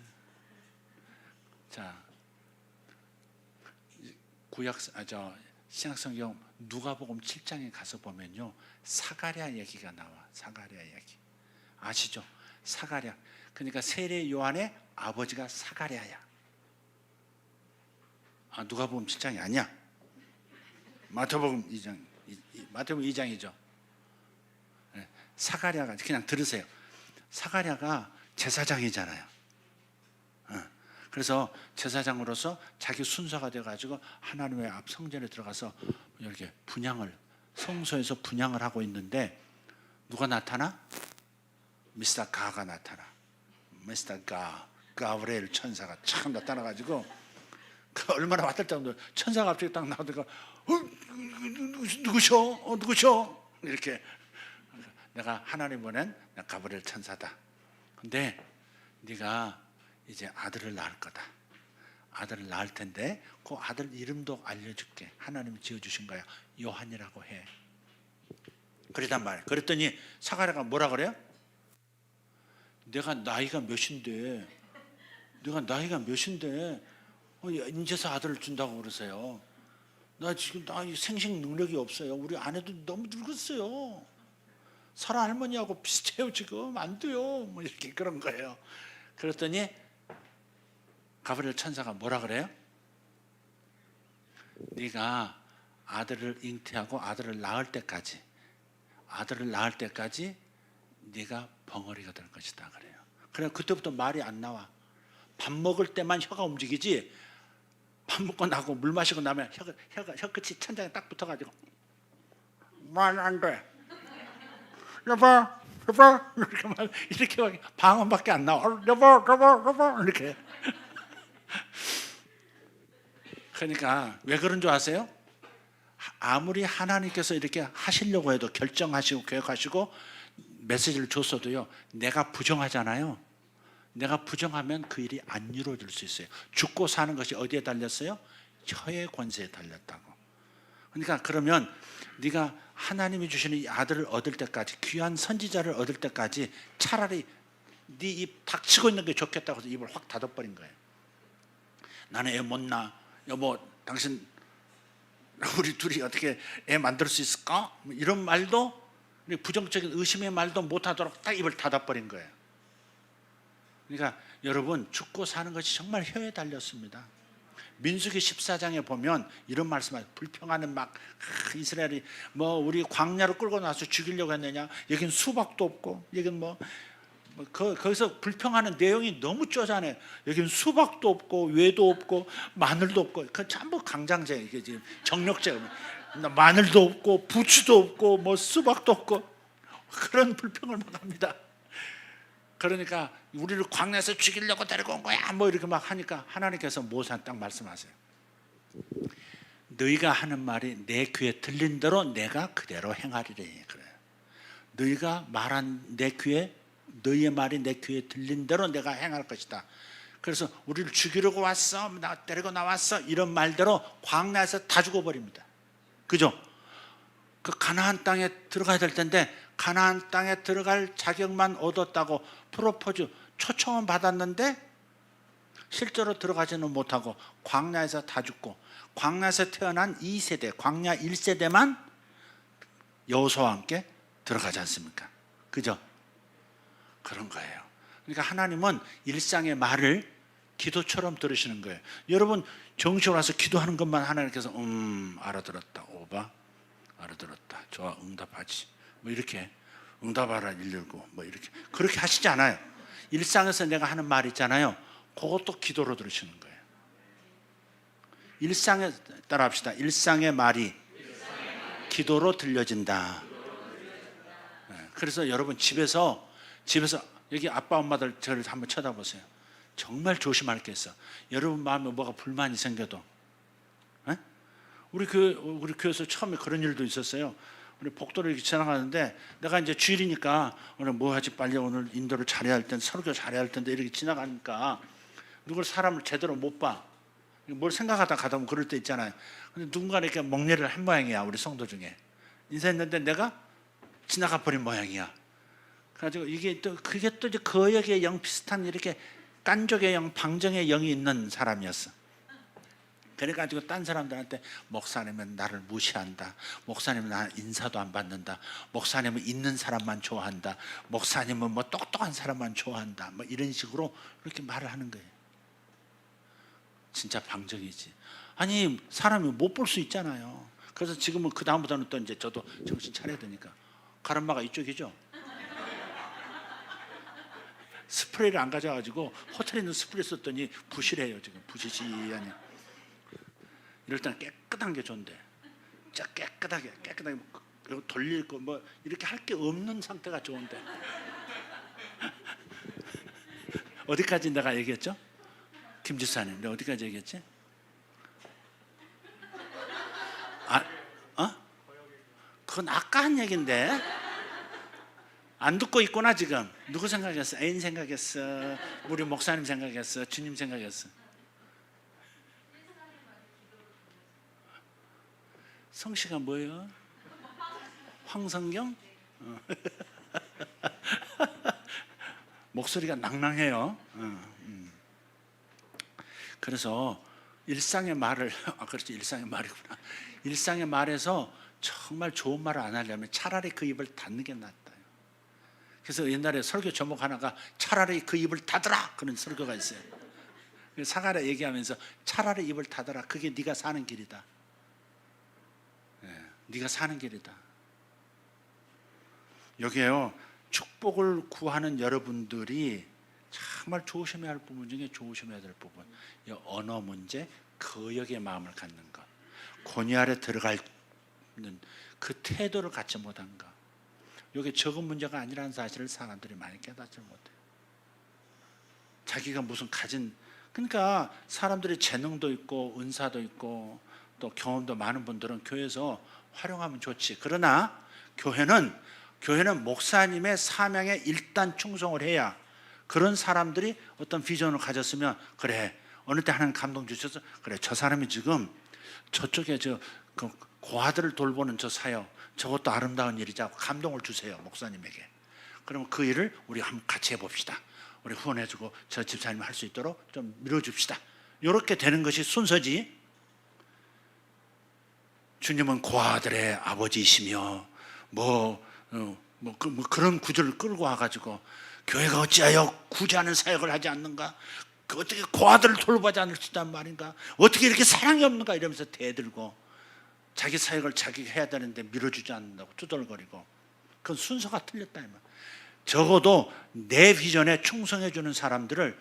자, 신약성경 누가복음 7장에 가서 보면요, 사가랴 얘기가 나와. 사가랴 얘기 아시죠? 사가랴. 그러니까 세례 요한의 아버지가 사가랴야. 누가복음 7장이 아니야. 마태복음 2장이죠. 사가랴가, 그냥 들으세요. 사가랴가 제사장이잖아요. 그래서 제사장으로서 자기 순서가 돼가지고 하나님의 앞 성전에 들어가서 이렇게 성소에서 분향을 하고 있는데, 누가 나타나? 미스터 가가 나타나. 미스터 가브리엘 천사가 참 나타나가지고, 얼마나 왔을 정도 천사가 갑자기 딱 나오다가 누구셔? 이렇게, 내가 하나님 보낸 가브리엘 천사다. 근데 네가 이제 아들을 낳을 거다. 아들을 낳을 텐데 그 아들 이름도 알려줄게. 하나님이 지어주신 거야. 요한이라고 해. 그러단 말이야. 그랬더니 사가랴가 뭐라 그래요? 내가 나이가 몇인데 인제서 아들을 준다고 그러세요. 나 지금 생식 능력이 없어요. 우리 아내도 너무 늙었어요. 사라 할머니하고 비슷해요. 지금 안 돼요. 뭐 이렇게 그런 거예요. 그랬더니 가브리엘 천사가 뭐라 그래요? 네가 아들을 잉태하고 아들을 낳을 때까지 네가 벙어리가 될 것이다 그래요. 그래, 그때부터 말이 안 나와. 밥 먹을 때만 혀가 움직이지, 밥 먹고 나고 물 마시고 나면 혀 끝이 천장에 딱 붙어가지고 말 안 돼. 여보 이렇게 방언밖에 안 나와. 여보 이렇게. 그러니까 왜 그런 줄 아세요? 아무리 하나님께서 이렇게 하시려고 해도, 결정하시고 계획하시고 메시지를 줬어도요, 내가 부정하잖아요. 내가 부정하면 그 일이 안 이루어질 수 있어요. 죽고 사는 것이 어디에 달렸어요? 혀의 권세에 달렸다고. 그러니까 그러면 네가 하나님이 주시는 이 아들을 얻을 때까지, 귀한 선지자를 얻을 때까지 차라리 네 입 닥치고 있는 게 좋겠다고 해서 입을 확 닫아버린 거예요. 나는 애 못 낳아. 여보, 당신 우리 둘이 어떻게 애 만들 수 있을까? 이런 말도, 부정적인 의심의 말도 못하도록 딱 입을 닫아버린 거예요. 그러니까 여러분, 죽고 사는 것이 정말 혀에 달렸습니다. 민수기 14장에 보면 이런 말씀하세요. 불평하는 이스라엘이 우리 광야로 끌고 나서 죽이려고 했느냐? 여긴 수박도 없고, 여긴 거기서 불평하는 내용이 너무 쪼잔해. 여기는 수박도 없고, 외도 없고, 마늘도 없고, 그 전부 강장제, 이게 지금 정력제. 마늘도 없고, 부추도 없고, 수박도 없고, 그런 불평을 막 합니다. 그러니까 우리를 광야에서 죽이려고 데리고 온 거야. 이렇게 막 하니까 하나님께서 모세한테 딱 말씀하세요. 너희가 하는 말이 내 귀에 들린 대로 내가 그대로 행하리래. 그래요. 너희가 말한 내 귀에, 너희의 말이 내 귀에 들린 대로 내가 행할 것이다. 그래서 우리를 죽이려고 왔어, 나 데리고 나왔어, 이런 말대로 광야에서 다 죽어버립니다. 그죠? 그 가나안 땅에 들어가야 될 텐데 가나안 땅에 들어갈 자격만 얻었다고 프로포즈 초청은 받았는데 실제로 들어가지는 못하고 광야에서 다 죽고, 광야에서 태어난 2세대, 광야 1세대만 여호수아와 함께 들어가지 않습니까? 그죠? 그런 거예요. 그러니까 하나님은 일상의 말을 기도처럼 들으시는 거예요. 여러분 정식으로 와서 기도하는 것만 하나님께서 알아들었다, 오바 알아들었다, 좋아, 응답하지, 뭐 이렇게 응답하라 119 뭐 이렇게 그렇게 하시지 않아요. 일상에서 내가 하는 말 있잖아요. 그것도 기도로 들으시는 거예요. 일상에 따라합시다. 일상의 말이 기도로 들려진다. 그래서 여러분 집에서 여기 아빠 엄마들 저를 한번 쳐다보세요. 정말 조심할 게 있어. 여러분 마음에 뭐가 불만이 생겨도, 우리 교회에서 처음에 그런 일도 있었어요. 우리 복도를 이렇게 지나가는데 내가 이제 주일이니까 오늘 뭐 하지, 빨리 오늘 인도를 잘해야 할 텐데, 설교 잘해야 할 텐데 이렇게 지나가니까 누굴 사람을 제대로 못 봐. 뭘 생각하다 가다 보면 그럴 때 있잖아요. 근데 누군가 이렇게 먹례를 한 모양이야. 우리 성도 중에 인사했는데 내가 지나가 버린 모양이야. 그래가지고 그게 또 이제 거역의 영 비슷한 이렇게 깐족의 영, 방정의 영이 있는 사람이었어. 그래가지고 딴 사람들한테 목사님은 나를 무시한다, 목사님은 나 인사도 안 받는다, 목사님은 있는 사람만 좋아한다, 목사님은 뭐 똑똑한 사람만 좋아한다, 뭐 이런 식으로 이렇게 말을 하는 거예요. 진짜 방정이지. 아니 사람이 못 볼 수 있잖아요. 그래서 지금은 그 다음부터는 또 이제 저도 정신 차려야 되니까 가르마가 이쪽이죠. 스프레이를 안 가져가지고 호텔에 있는 스프레이 썼더니 부실해요. 지금 부시시하니. 이럴 때는 깨끗한 게 좋은데, 진짜 깨끗하게 돌릴 거 뭐 이렇게 할 게 없는 상태가 좋은데. 어디까지 내가 얘기했죠? 김지사님, 내가 어디까지 얘기했지? 그건 아까 한 얘긴데 안 듣고 있구나 지금. 누구 생각했어? 애인 생각했어? 우리 목사님 생각했어? 주님 생각했어? 성씨가 뭐예요? 황성경? 목소리가 낭낭해요. 그래서 일상의 말을 그렇지, 일상의 말이구나. 일상의 말에서 정말 좋은 말을 안 하려면 차라리 그 입을 닫는 게 낫다. 그래서 옛날에 설교 제목 하나가 차라리 그 입을 닫으라, 그런 설교가 있어요. 사가랴 얘기하면서 차라리 입을 닫아라. 그게 네가 사는 길이다. 네가 사는 길이다. 여기에요, 축복을 구하는 여러분들이 정말 조심해야 할 부분 중에 조심해야 될 부분, 이 언어 문제, 거역의 마음을 갖는 것, 권위 아래 들어가는 그 태도를 갖지 못한 것, 이게 적은 문제가 아니라는 사실을 사람들이 많이 깨닫지 못해요. 자기가 무슨 그러니까 사람들이 재능도 있고 은사도 있고 또 경험도 많은 분들은 교회에서 활용하면 좋지. 그러나 교회는 목사님의 사명에 일단 충성을 해야, 그런 사람들이 어떤 비전을 가졌으면, 그래 어느 때 하나님 감동 주셔서 그래 저 사람이 지금 저쪽에 그 고아들을 돌보는 저 사역, 저것도 아름다운 일이자고 감동을 주세요 목사님에게. 그러면 그 일을 우리 한번 같이 해봅시다. 우리 후원해주고 저 집사님 할 수 있도록 좀 밀어줍시다. 이렇게 되는 것이 순서지. 주님은 고아들의 아버지이시며 그런 구절을 끌고 와가지고 교회가 어찌하여 구제하는 사역을 하지 않는가? 어떻게 고아들을 돌보지 않을 수 있단 말인가? 어떻게 이렇게 사랑이 없는가? 이러면서 대들고 자기 사역을 자기가 해야 되는데 밀어주지 않는다고 투덜거리고, 그건 순서가 틀렸다 이 말. 적어도 내 비전에 충성해주는 사람들을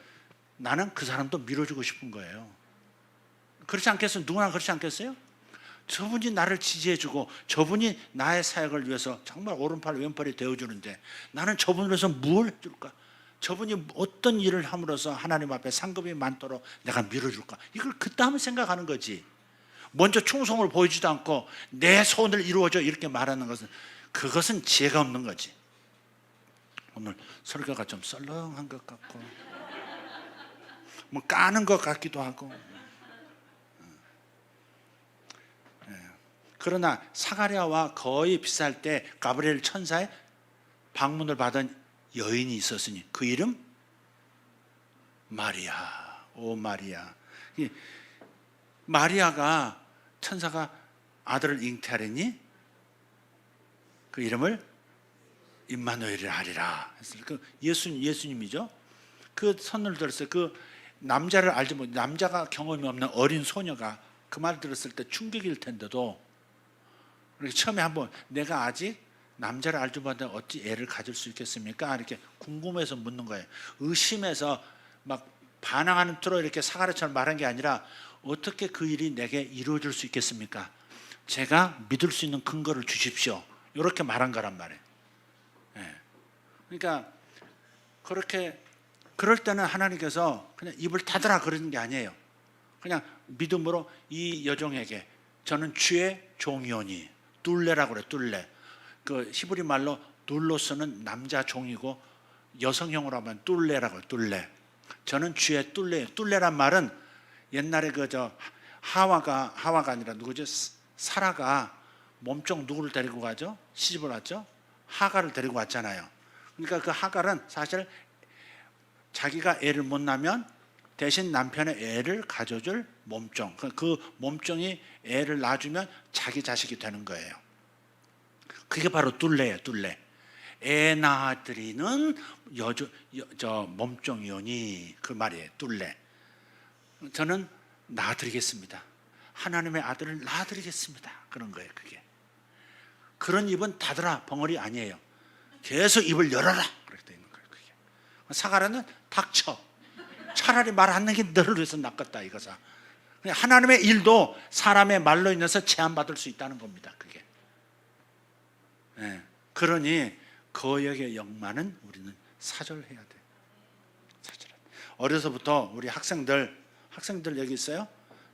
나는 그 사람도 밀어주고 싶은 거예요. 그렇지 않겠어요? 누구나 그렇지 않겠어요? 저분이 나를 지지해주고 저분이 나의 사역을 위해서 정말 오른팔 왼팔이 되어주는데 나는 저분을 위해서 뭘 해줄까? 저분이 어떤 일을 함으로써 하나님 앞에 상급이 많도록 내가 밀어줄까? 이걸 그다음에 생각하는 거지. 먼저 충성을 보이지도 않고 내 소원을 이루어줘 이렇게 말하는 것은, 그것은 지혜가 없는 거지. 오늘 설교가 좀 썰렁한 것 같고 뭐 까는 것 같기도 하고. 그러나 사가랴와 거의 비슷할 때 가브리엘 천사의 방문을 받은 여인이 있었으니 그 이름 마리아. 오 마리아. 마리아가 천사가 아들을 잉태하려니 그 이름을 임마누엘이라 하리라 했어요. 그 예수님이죠. 그 선을 들었어요. 그 남자를 알지 못, 남자가 경험이 없는 어린 소녀가 그 말 들었을 때 충격일 텐데도 처음에 한번 내가 아직 남자를 알지 못하는데 어찌 애를 가질 수 있겠습니까? 이렇게 궁금해서 묻는 거예요. 의심해서 막 반항하는 투로 이렇게 사가랴처럼 말한 게 아니라 어떻게 그 일이 내게 이루어질 수 있겠습니까? 제가 믿을 수 있는 근거를 주십시오. 이렇게 말한 거란 말이에요. 그러니까 그렇게 그럴 때는 하나님께서 그냥 입을 닫으라 그러는 게 아니에요. 그냥 믿음으로 이 여종에게 저는 주의 종이오니, 둘레라고 그래. 둘레. 그 히브리 말로 둘로스는 남자 종이고 여성형으로 하면 둘레라고 해요. 둘레. 저는 주의 둘레예요. 둘레란 말은 옛날에 하와가 아니라 누구죠? 사라가 몸종 누구를 데리고 가죠? 시집을 왔죠? 하갈을 데리고 왔잖아요. 그러니까 그 하갈은 사실 자기가 애를 못 낳으면 대신 남편의 애를 가져줄 몸종. 그 몸종이 애를 낳아주면 자기 자식이 되는 거예요. 그게 바로 둘레예요. 둘레. 애 낳아드리는 몸종이오니 그 말이에요. 둘레. 저는 낳아드리겠습니다. 하나님의 아들을 낳아드리겠습니다. 그런 거예요. 그게. 그런 입은 닫으라 벙어리 아니에요. 계속 입을 열어라 그렇게 되어 있는 거예요. 그게. 사가랴는 닥쳐. 차라리 말 안 하는 게 너를 위해서 낫겠다 이거사. 하나님의 일도 사람의 말로 인해서 제한받을 수 있다는 겁니다. 그게. 그러니 거역의 영만은 우리는 사절해야 돼. 사절. 어려서부터 우리 학생들 여기 있어요?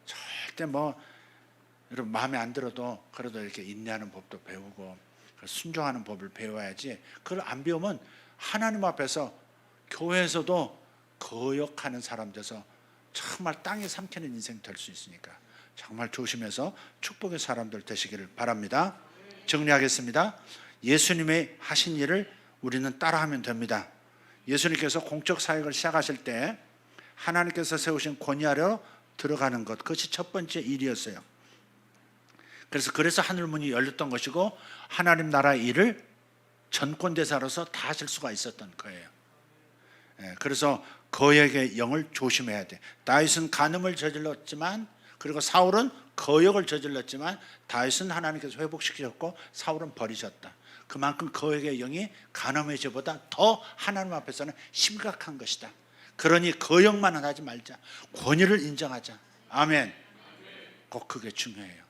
절대 여러분 마음에 안 들어도 그래도 이렇게 인내하는 법도 배우고 순종하는 법을 배워야지. 그걸 안 배우면 하나님 앞에서 교회에서도 거역하는 사람 돼서 정말 땅에 삼키는 인생 될 수 있으니까 정말 조심해서 축복의 사람들 되시기를 바랍니다. 정리하겠습니다. 예수님의 하신 일을 우리는 따라하면 됩니다. 예수님께서 공적 사역을 시작하실 때 하나님께서 세우신 권위 아래로 들어가는 것, 그것이 첫 번째 일이었어요. 그래서 하늘문이 열렸던 것이고 하나님 나라의 일을 전권대사로서 다 하실 수가 있었던 거예요. 그래서 거역의 영을 조심해야 돼. 다윗은 간음을 저질렀지만, 그리고 사울은 거역을 저질렀지만 다윗은 하나님께서 회복시키셨고 사울은 버리셨다. 그만큼 거역의 영이 간음의 죄보다 더 하나님 앞에서는 심각한 것이다. 그러니 거역만은 하지 말자. 권위를 인정하자. 아멘. 꼭 그게 중요해요.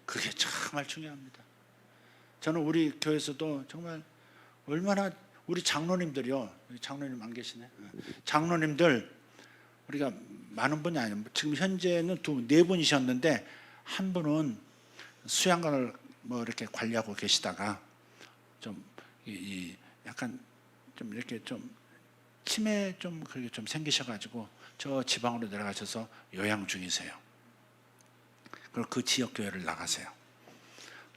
그게 정말 중요합니다. 저는 우리 교회에서도 정말 얼마나 우리 장로님들이요. 장로님 안 계시네. 장로님들 우리가 많은 분이 아니에요. 지금 현재는 네 분이셨는데 한 분은 수양관을 이렇게 관리하고 계시다가 좀 약간 좀 이렇게 좀 치매 그렇게 좀 생기셔가지고 저 지방으로 내려가셔서 요양 중이세요. 그리고 그 지역 교회를 나가세요.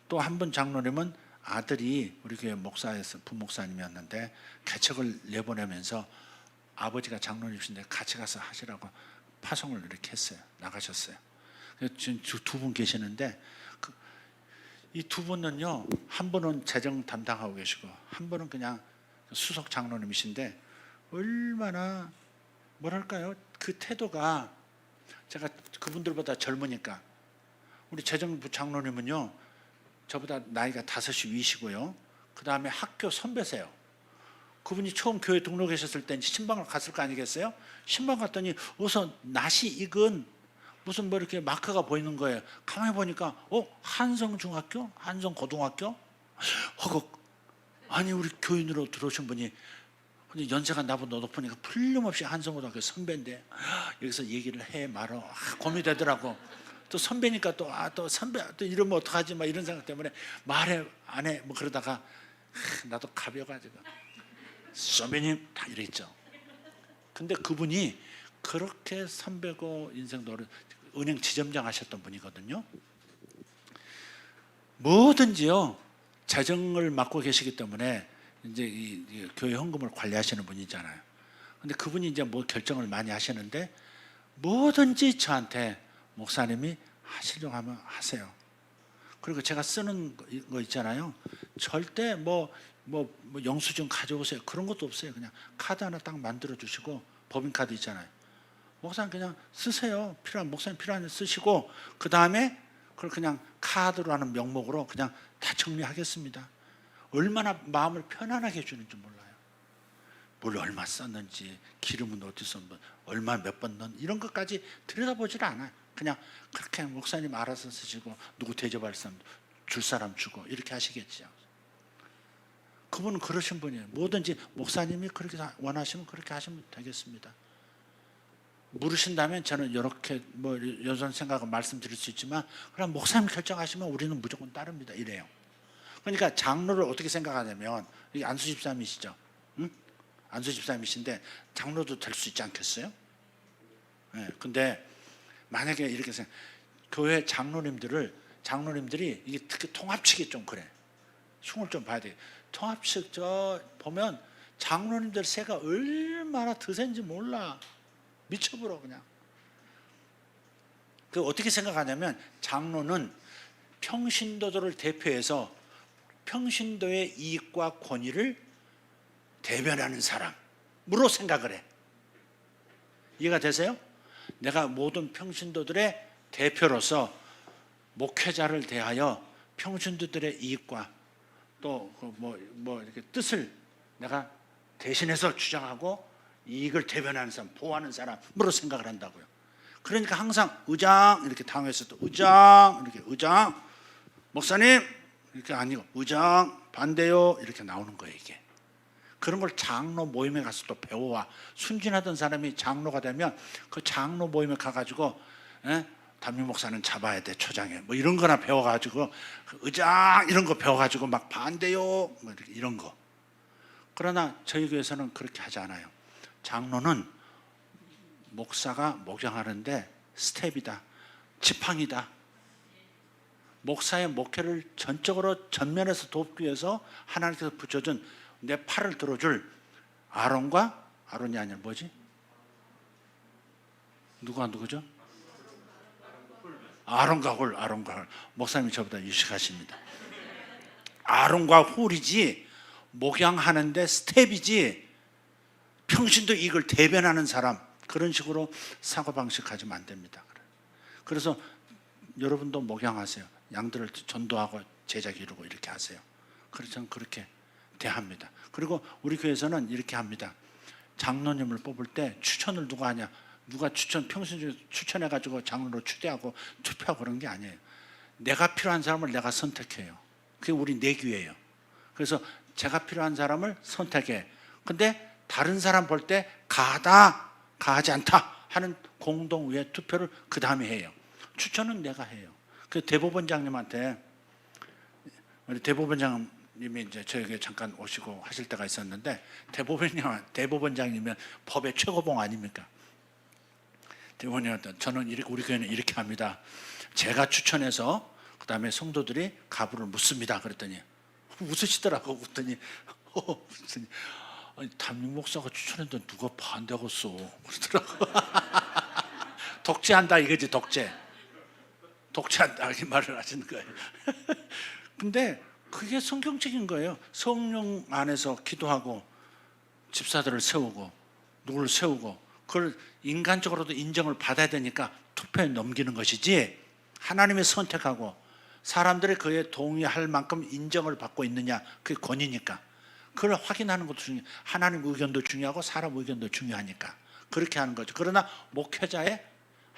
또 한 분 장로님은 아들이 우리 교회 목사에서 부목사님이었는데 개척을 내보내면서 아버지가 장로님이신데 같이 가서 하시라고 파송을 이렇게 했어요. 나가셨어요. 지금 두 분 계시는데 이 두 분은요, 한 분은 재정 담당하고 계시고 한 분은 그냥 수석 장로님이신데 얼마나 뭐랄까요? 그 태도가 제가 그분들보다 젊으니까 우리 재정부 장로님은요 저보다 나이가 5이 위시고요. 그 다음에 학교 선배세요. 그분이 처음 교회 등록하셨을 때 신방을 갔을 거 아니겠어요? 신방 갔더니 우선 낯이 익은 무슨 이렇게 마크가 보이는 거예요. 가만히 보니까 한성중학교? 한성고등학교? 허걱. 아니 우리 교인으로 들어오신 분이 근데 연세가 나보다 높으니까 풀림없이 한성고등학교 선배인데 여기서 얘기를 해 말어 고민이 되더라고. 또 선배니까 또 선배 또 이러면 어떡하지 막 이런 생각 때문에 말해 안 해 그러다가 나도 가벼워가지고 선배님 다 이랬죠. 근데 그분이 그렇게 300억 인생도 은행 지점장 하셨던 분이거든요. 뭐든지요 재정을 맡고 계시기 때문에 이제 이 교회 헌금을 관리하시는 분이잖아요. 근데 그분이 이제 뭐 결정을 많이 하시는데 뭐든지 저한테 목사님이 하시려고 하면 하세요. 그리고 제가 쓰는 거 있잖아요. 절대 뭐 영수증 가져오세요 그런 것도 없어요. 그냥 카드 하나 딱 만들어 주시고, 법인카드 있잖아요. 목사님 그냥 쓰세요. 목사님 필요한 데 쓰시고, 그 다음에 그걸 그냥 카드로 하는 명목으로 그냥 다 정리하겠습니다. 얼마나 마음을 편안하게 해주는지 몰라요. 뭘 얼마 썼는지, 기름은 어디서 얼마 몇 번 넣은 이런 것까지 들여다보질 않아요. 그냥 그렇게 목사님 알아서 쓰시고, 누구 대접할 사람 줄 사람 주고 이렇게 하시겠죠. 그분은 그러신 분이에요. 뭐든지 목사님이 그렇게 원하시면 그렇게 하시면 되겠습니다. 물으신다면 저는 이렇게 뭐 여전 생각을 말씀드릴 수 있지만, 그럼 목사님 결정하시면 우리는 무조건 따릅니다 이래요. 그러니까 장로를 어떻게 생각하냐면, 이게 안수 집사님이시죠? 응? 안수 집사님이신데 장로도 될 수 있지 않겠어요? 네, 근데 만약에 이렇게 생각, 교회 장로님들이 이게 특히 통합측이 좀 그래. 흉을 좀 봐야 돼. 통합측 저 보면 장로님들 세가 얼마나 드센지 몰라. 미쳐버려 그냥. 그 어떻게 생각하냐면, 장로는 평신도들을 대표해서 평신도의 이익과 권위를 대변하는 사람으로 생각을 해. 이해가 되세요? 내가 모든 평신도들의 대표로서 목회자를 대하여 평신도들의 이익과 또 이렇게 뜻을 내가 대신해서 주장하고 이익을 대변하는 사람, 보호하는 사람으로 생각을 한다고요. 그러니까 항상 의장 이렇게 당회에서 또 의장 이렇게 의장 목사님 이렇게 아니고 의장 반대요 이렇게 나오는 거예요. 이게 그런 걸 장로 모임에 가서 또 배워와. 순진하던 사람이 장로가 되면 그 장로 모임에 가가지고 담임 목사는 잡아야 돼 초장에 뭐 이런 거나 배워가지고 의장 이런 거 배워가지고 막 반대요 뭐 이런 거. 그러나 저희 교회에서는 그렇게 하지 않아요. 장로는 목사가 목양하는데 스텝이다, 지팡이다. 목사의 목회를 전적으로 전면에서 돕기 위해서 하나님께서 붙여준 내 팔을 들어줄 아론이 아니라 뭐지? 누구죠? 아론과 홀. 목사님이 저보다 유식하십니다. 아론과 홀이지 목양하는데 스텝이지 평신도 이익을 대변하는 사람, 그런 식으로 사고방식 가지면 안 됩니다. 그래서 여러분도 목양하세요. 양들을 전도하고 제자 기르고 이렇게 하세요. 그렇죠? 그렇게 대합니다. 그리고 우리 교회에서는 이렇게 합니다. 장로님을 뽑을 때 추천을 누가 하냐? 누가 평신도 추천해가지고 장로로 추대하고 투표하고 그런 게 아니에요. 내가 필요한 사람을 내가 선택해요. 그게 우리 내규예요. 그래서 제가 필요한 사람을 선택해. 근데 다른 사람 볼 때 가하다, 가하지 않다 하는 공동의회 투표를 그 다음에 해요. 추천은 내가 해요. 그 대법원장님한테, 우리 대법원장님이 이제 저에게 잠깐 오시고 하실 때가 있었는데, 대법원장이면 법의 최고봉 아닙니까? 대법원장한테 저는 우리 교회는 이렇게 합니다. 제가 추천해서 그 다음에 성도들이 가부를 묻습니다. 그랬더니 웃으시더라고. 그랬더니 아니, 담임 목사가 추천했는데 누가 반대하겠어? 그러더라고. 독재한다 이거지. 독재한다 이 말을 하시는 거예요. 근데 그게 성경적인 거예요. 성령 안에서 기도하고 집사들을 세우고 누구를 세우고 그걸 인간적으로도 인정을 받아야 되니까 투표에 넘기는 것이지, 하나님이 선택하고 사람들이 그에 동의할 만큼 인정을 받고 있느냐, 그게 권위니까 그걸 확인하는 것도 중요해요. 하나님 의견도 중요하고 사람 의견도 중요하니까 그렇게 하는 거죠. 그러나 목회자의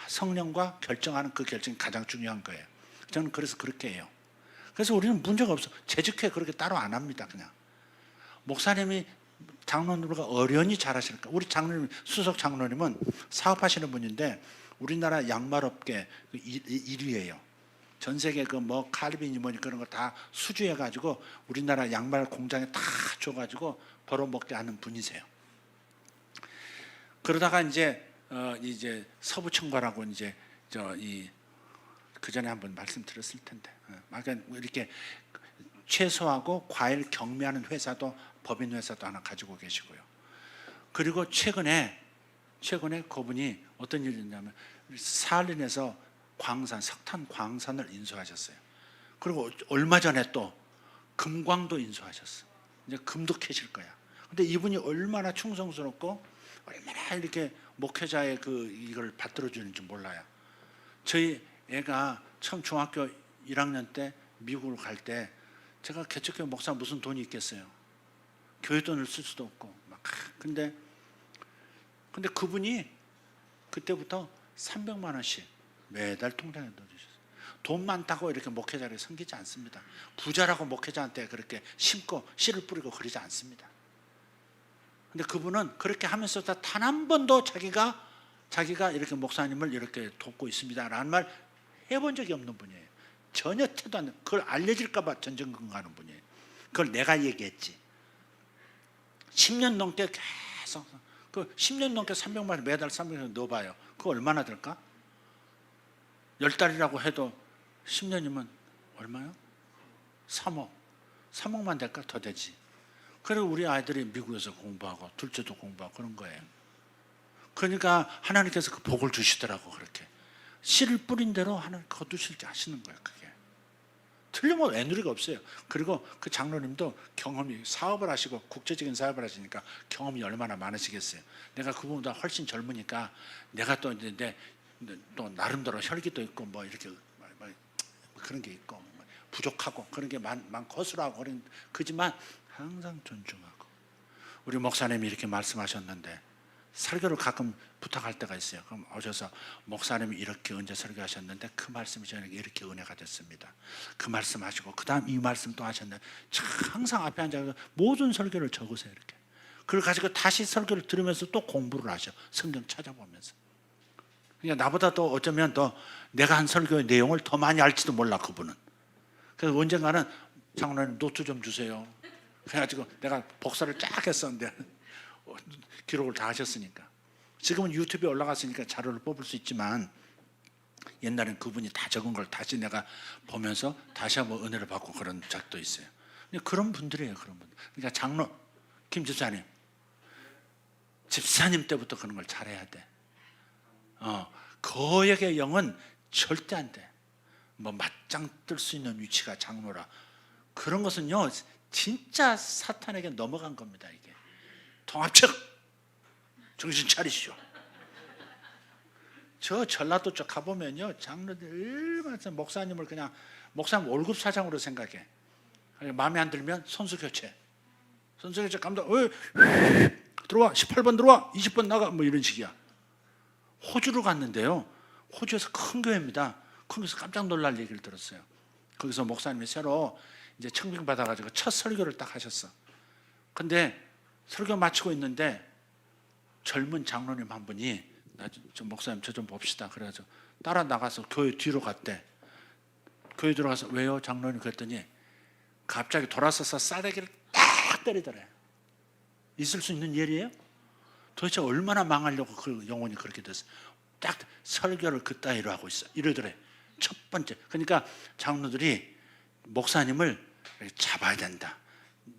성령과 결정하는 그 결정이 가장 중요한 거예요. 저는 그래서 그렇게 해요. 그래서 우리는 문제가 없어. 재직회 그렇게 따로 안 합니다. 그냥 목사님이 장로님과 어련히 잘하시니까. 우리 장로님, 수석 장로님은 사업하시는 분인데 우리나라 양말업계 1위예요. 전 세계 그 뭐 칼빈이 뭐니 그런 거 다 수주해 가지고 우리나라 양말 공장에 다 줘가지고 벌어먹게 하는 분이세요. 그러다가 이제 서부청과라고 이제 그 전에 한번 말씀드렸을 텐데, 이렇게 채소하고 과일 경매하는 회사도 법인 회사도 하나 가지고 계시고요. 그리고 최근에 그분이 어떤 일이 있냐면 사할린에서 석탄 광산을 인수하셨어요. 그리고 얼마 전에 또 금광도 인수하셨어요. 이제 금도 캐실 거야. 근데 이분이 얼마나 충성스럽고 얼마나 이렇게 목회자의 이걸 받들어 주는지 몰라요. 저희 애가 처음 중학교 1학년 때 미국을 갈 때 제가 개척교회 목사 무슨 돈이 있겠어요. 교회 돈을 쓸 수도 없고 근데 그분이 그때부터 300만 원씩 매달 통장에 넣어주셨어요. 돈 많다고 이렇게 목회자를 섬기지 않습니다. 부자라고 목회자한테 그렇게 심고 씨를 뿌리고 그러지 않습니다. 근데 그분은 그렇게 하면서도 단 한 번도 자기가 이렇게 목사님을 이렇게 돕고 있습니다라는 말 해본 적이 없는 분이에요. 전혀 태도 안, 그걸 알려질까봐 전전긍긍하는 분이에요. 그걸 내가 얘기했지. 10년 넘게 계속 10년 넘게 300만 원 매달 300만 원 넣어봐요. 그거 얼마나 들까? 10달이라고 해도 10년이면 얼마요? 3억만 될까? 더 되지. 그리고 우리 아이들이 미국에서 공부하고 둘째도 공부하고 그런 거예요. 그러니까 하나님께서 그 복을 주시더라고. 그렇게 씨를 뿌린 대로 하나님 거두실지 하시는 거예요. 그게 틀림없이 애누리가 없어요. 그리고 그 장로님도 경험이 사업을 하시고 국제적인 사업을 하시니까 경험이 얼마나 많으시겠어요. 내가 그분보다 훨씬 젊으니까 내가 또 나름대로 혈기도 있고 뭐 이렇게 그런 게 있고 부족하고 그런 게 많고 허술하고 그지만 항상 존중하고. 우리 목사님이 이렇게 말씀하셨는데 설교를 가끔 부탁할 때가 있어요. 그럼 오셔서 목사님이 이렇게 언제 설교하셨는데 그 말씀이 저에게 이렇게 은혜가 됐습니다. 그 말씀하시고 그 다음 이 말씀 또 하셨는데 항상 앞에 앉아서 모든 설교를 적으세요. 이렇게 그걸 가지고 다시 설교를 들으면서 또 공부를 하셔. 성경 찾아보면서. 그러니까 나보다 또 어쩌면 더 내가 한 설교의 내용을 더 많이 알지도 몰라 그분은. 그래서 언젠가는 장로님 노트 좀 주세요. 그래가지고 내가 복사를 쫙 했었는데 기록을 다 하셨으니까. 지금은 유튜브에 올라갔으니까 자료를 뽑을 수 있지만 옛날엔 그분이 다 적은 걸 다시 내가 보면서 다시 한번 은혜를 받고 그런 적도 있어요. 그런 분들이에요. 그런 분들. 그러니까 장로 김 집사님 때부터 그런 걸 잘해야 돼. 거역의 영은 절대 안 돼. 뭐 맞짱 뜰 수 있는 위치가 장로라. 그런 것은요 진짜 사탄에게 넘어간 겁니다. 이게 통합측 정신 차리시오. 저 전라도 쪽 가보면요 장로들 얼마나 목사님을 그냥 목사님 월급 사장으로 생각해. 마음에 안 들면 선수 교체 감독 들어와 18번 들어와 20번 나가 뭐 이런 식이야. 호주로 갔는데요. 호주에서 큰 교회입니다. 거기서 깜짝 놀랄 얘기를 들었어요. 거기서 목사님이 새로 이제 청빙 받아가지고 첫 설교를 딱 하셨어. 근데 설교 마치고 있는데 젊은 장로님 한 분이 목사님 저 좀 봅시다. 그래가지고 따라 나가서 교회 뒤로 갔대. 교회 들어가서 왜요 장로님 그랬더니 갑자기 돌아서서 싸대기를 딱 때리더래. 있을 수 있는 일이에요? 도대체 얼마나 망하려고 그 영혼이 그렇게 됐어. 딱 설교를 그따위로 하고 있어. 이러더래. 첫 번째. 그러니까 장로들이 목사님을 잡아야 된다.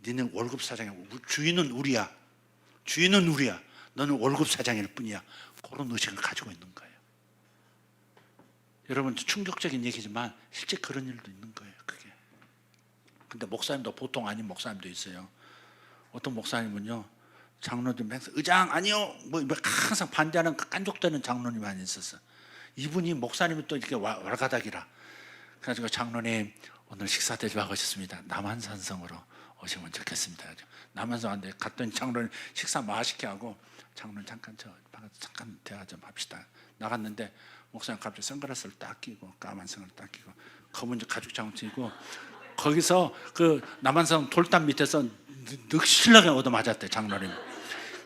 너는 월급 사장이야. 주인은 우리야. 너는 월급 사장일 뿐이야. 그런 의식을 가지고 있는 거예요. 여러분 충격적인 얘기지만 실제 그런 일도 있는 거예요. 그게. 근데 목사님도 보통 아닌 목사님도 있어요. 어떤 목사님은요. 장로들 의장 아니요. 뭐 항상 반대하는 깐족되는 장로님 많이 있었어. 이분이 목사님이 또 이렇게 왈가닥이라. 그래가지고 장로님 오늘 식사 대접하고 오셨습니다. 남한산성으로 오시면 좋겠습니다. 남한산 왔는데 갔더니 장로님 식사 맛있게 하고 장로님 잠깐 대화 좀 합시다. 나갔는데 목사님 갑자기 선글라스를 딱 끼고 까만 선글라스를 딱 끼고 검은 가죽 장구 치고 거기서 그 남한산 돌담 밑에서 늑실하게 얻어맞았대 장로님.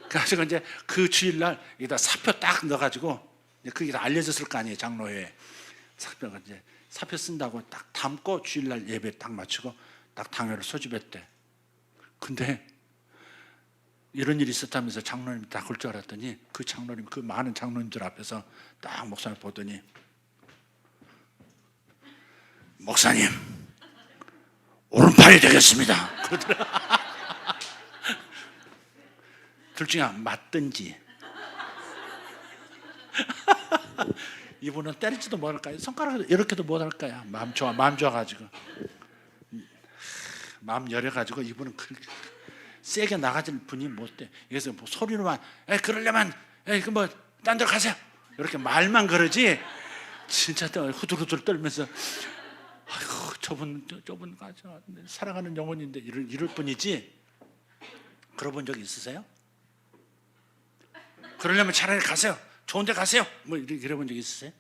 그래가지고 이제 그 주일날 여기다 사표 딱 넣어가지고 그게 다 알려졌을 거 아니에요 장로회에. 사표가 이제 사표 쓴다고 딱 담고 주일날 예배 딱 마치고 딱 당회를 소집했대. 근데 이런 일이 있었다면서 장로님이 딱 올 줄 알았더니 그 장로님, 그 많은 장로님들 앞에서 딱 목사님 보더니 목사님 오른팔이 되겠습니다. 그러더라. 둘 중에 맞든지. 이분은 때리지도 못할까요? 손가락으로 이렇게도 못할까요? 마음 좋아가지고 마음 열어가지고 이분은 세게 나가질 분이 못돼. 그래서 뭐 소리로만 그러려면 뭐 딴 데 가세요 이렇게 말만 그러지 진짜 후들후들 떨면서 아이고 저분 가죠 사랑하는 영혼인데 이럴 뿐이지. 그러본 적 있으세요? 그러려면 차라리 가세요. 좋은 데 가세요. 뭐 이래 본 적 있으세요?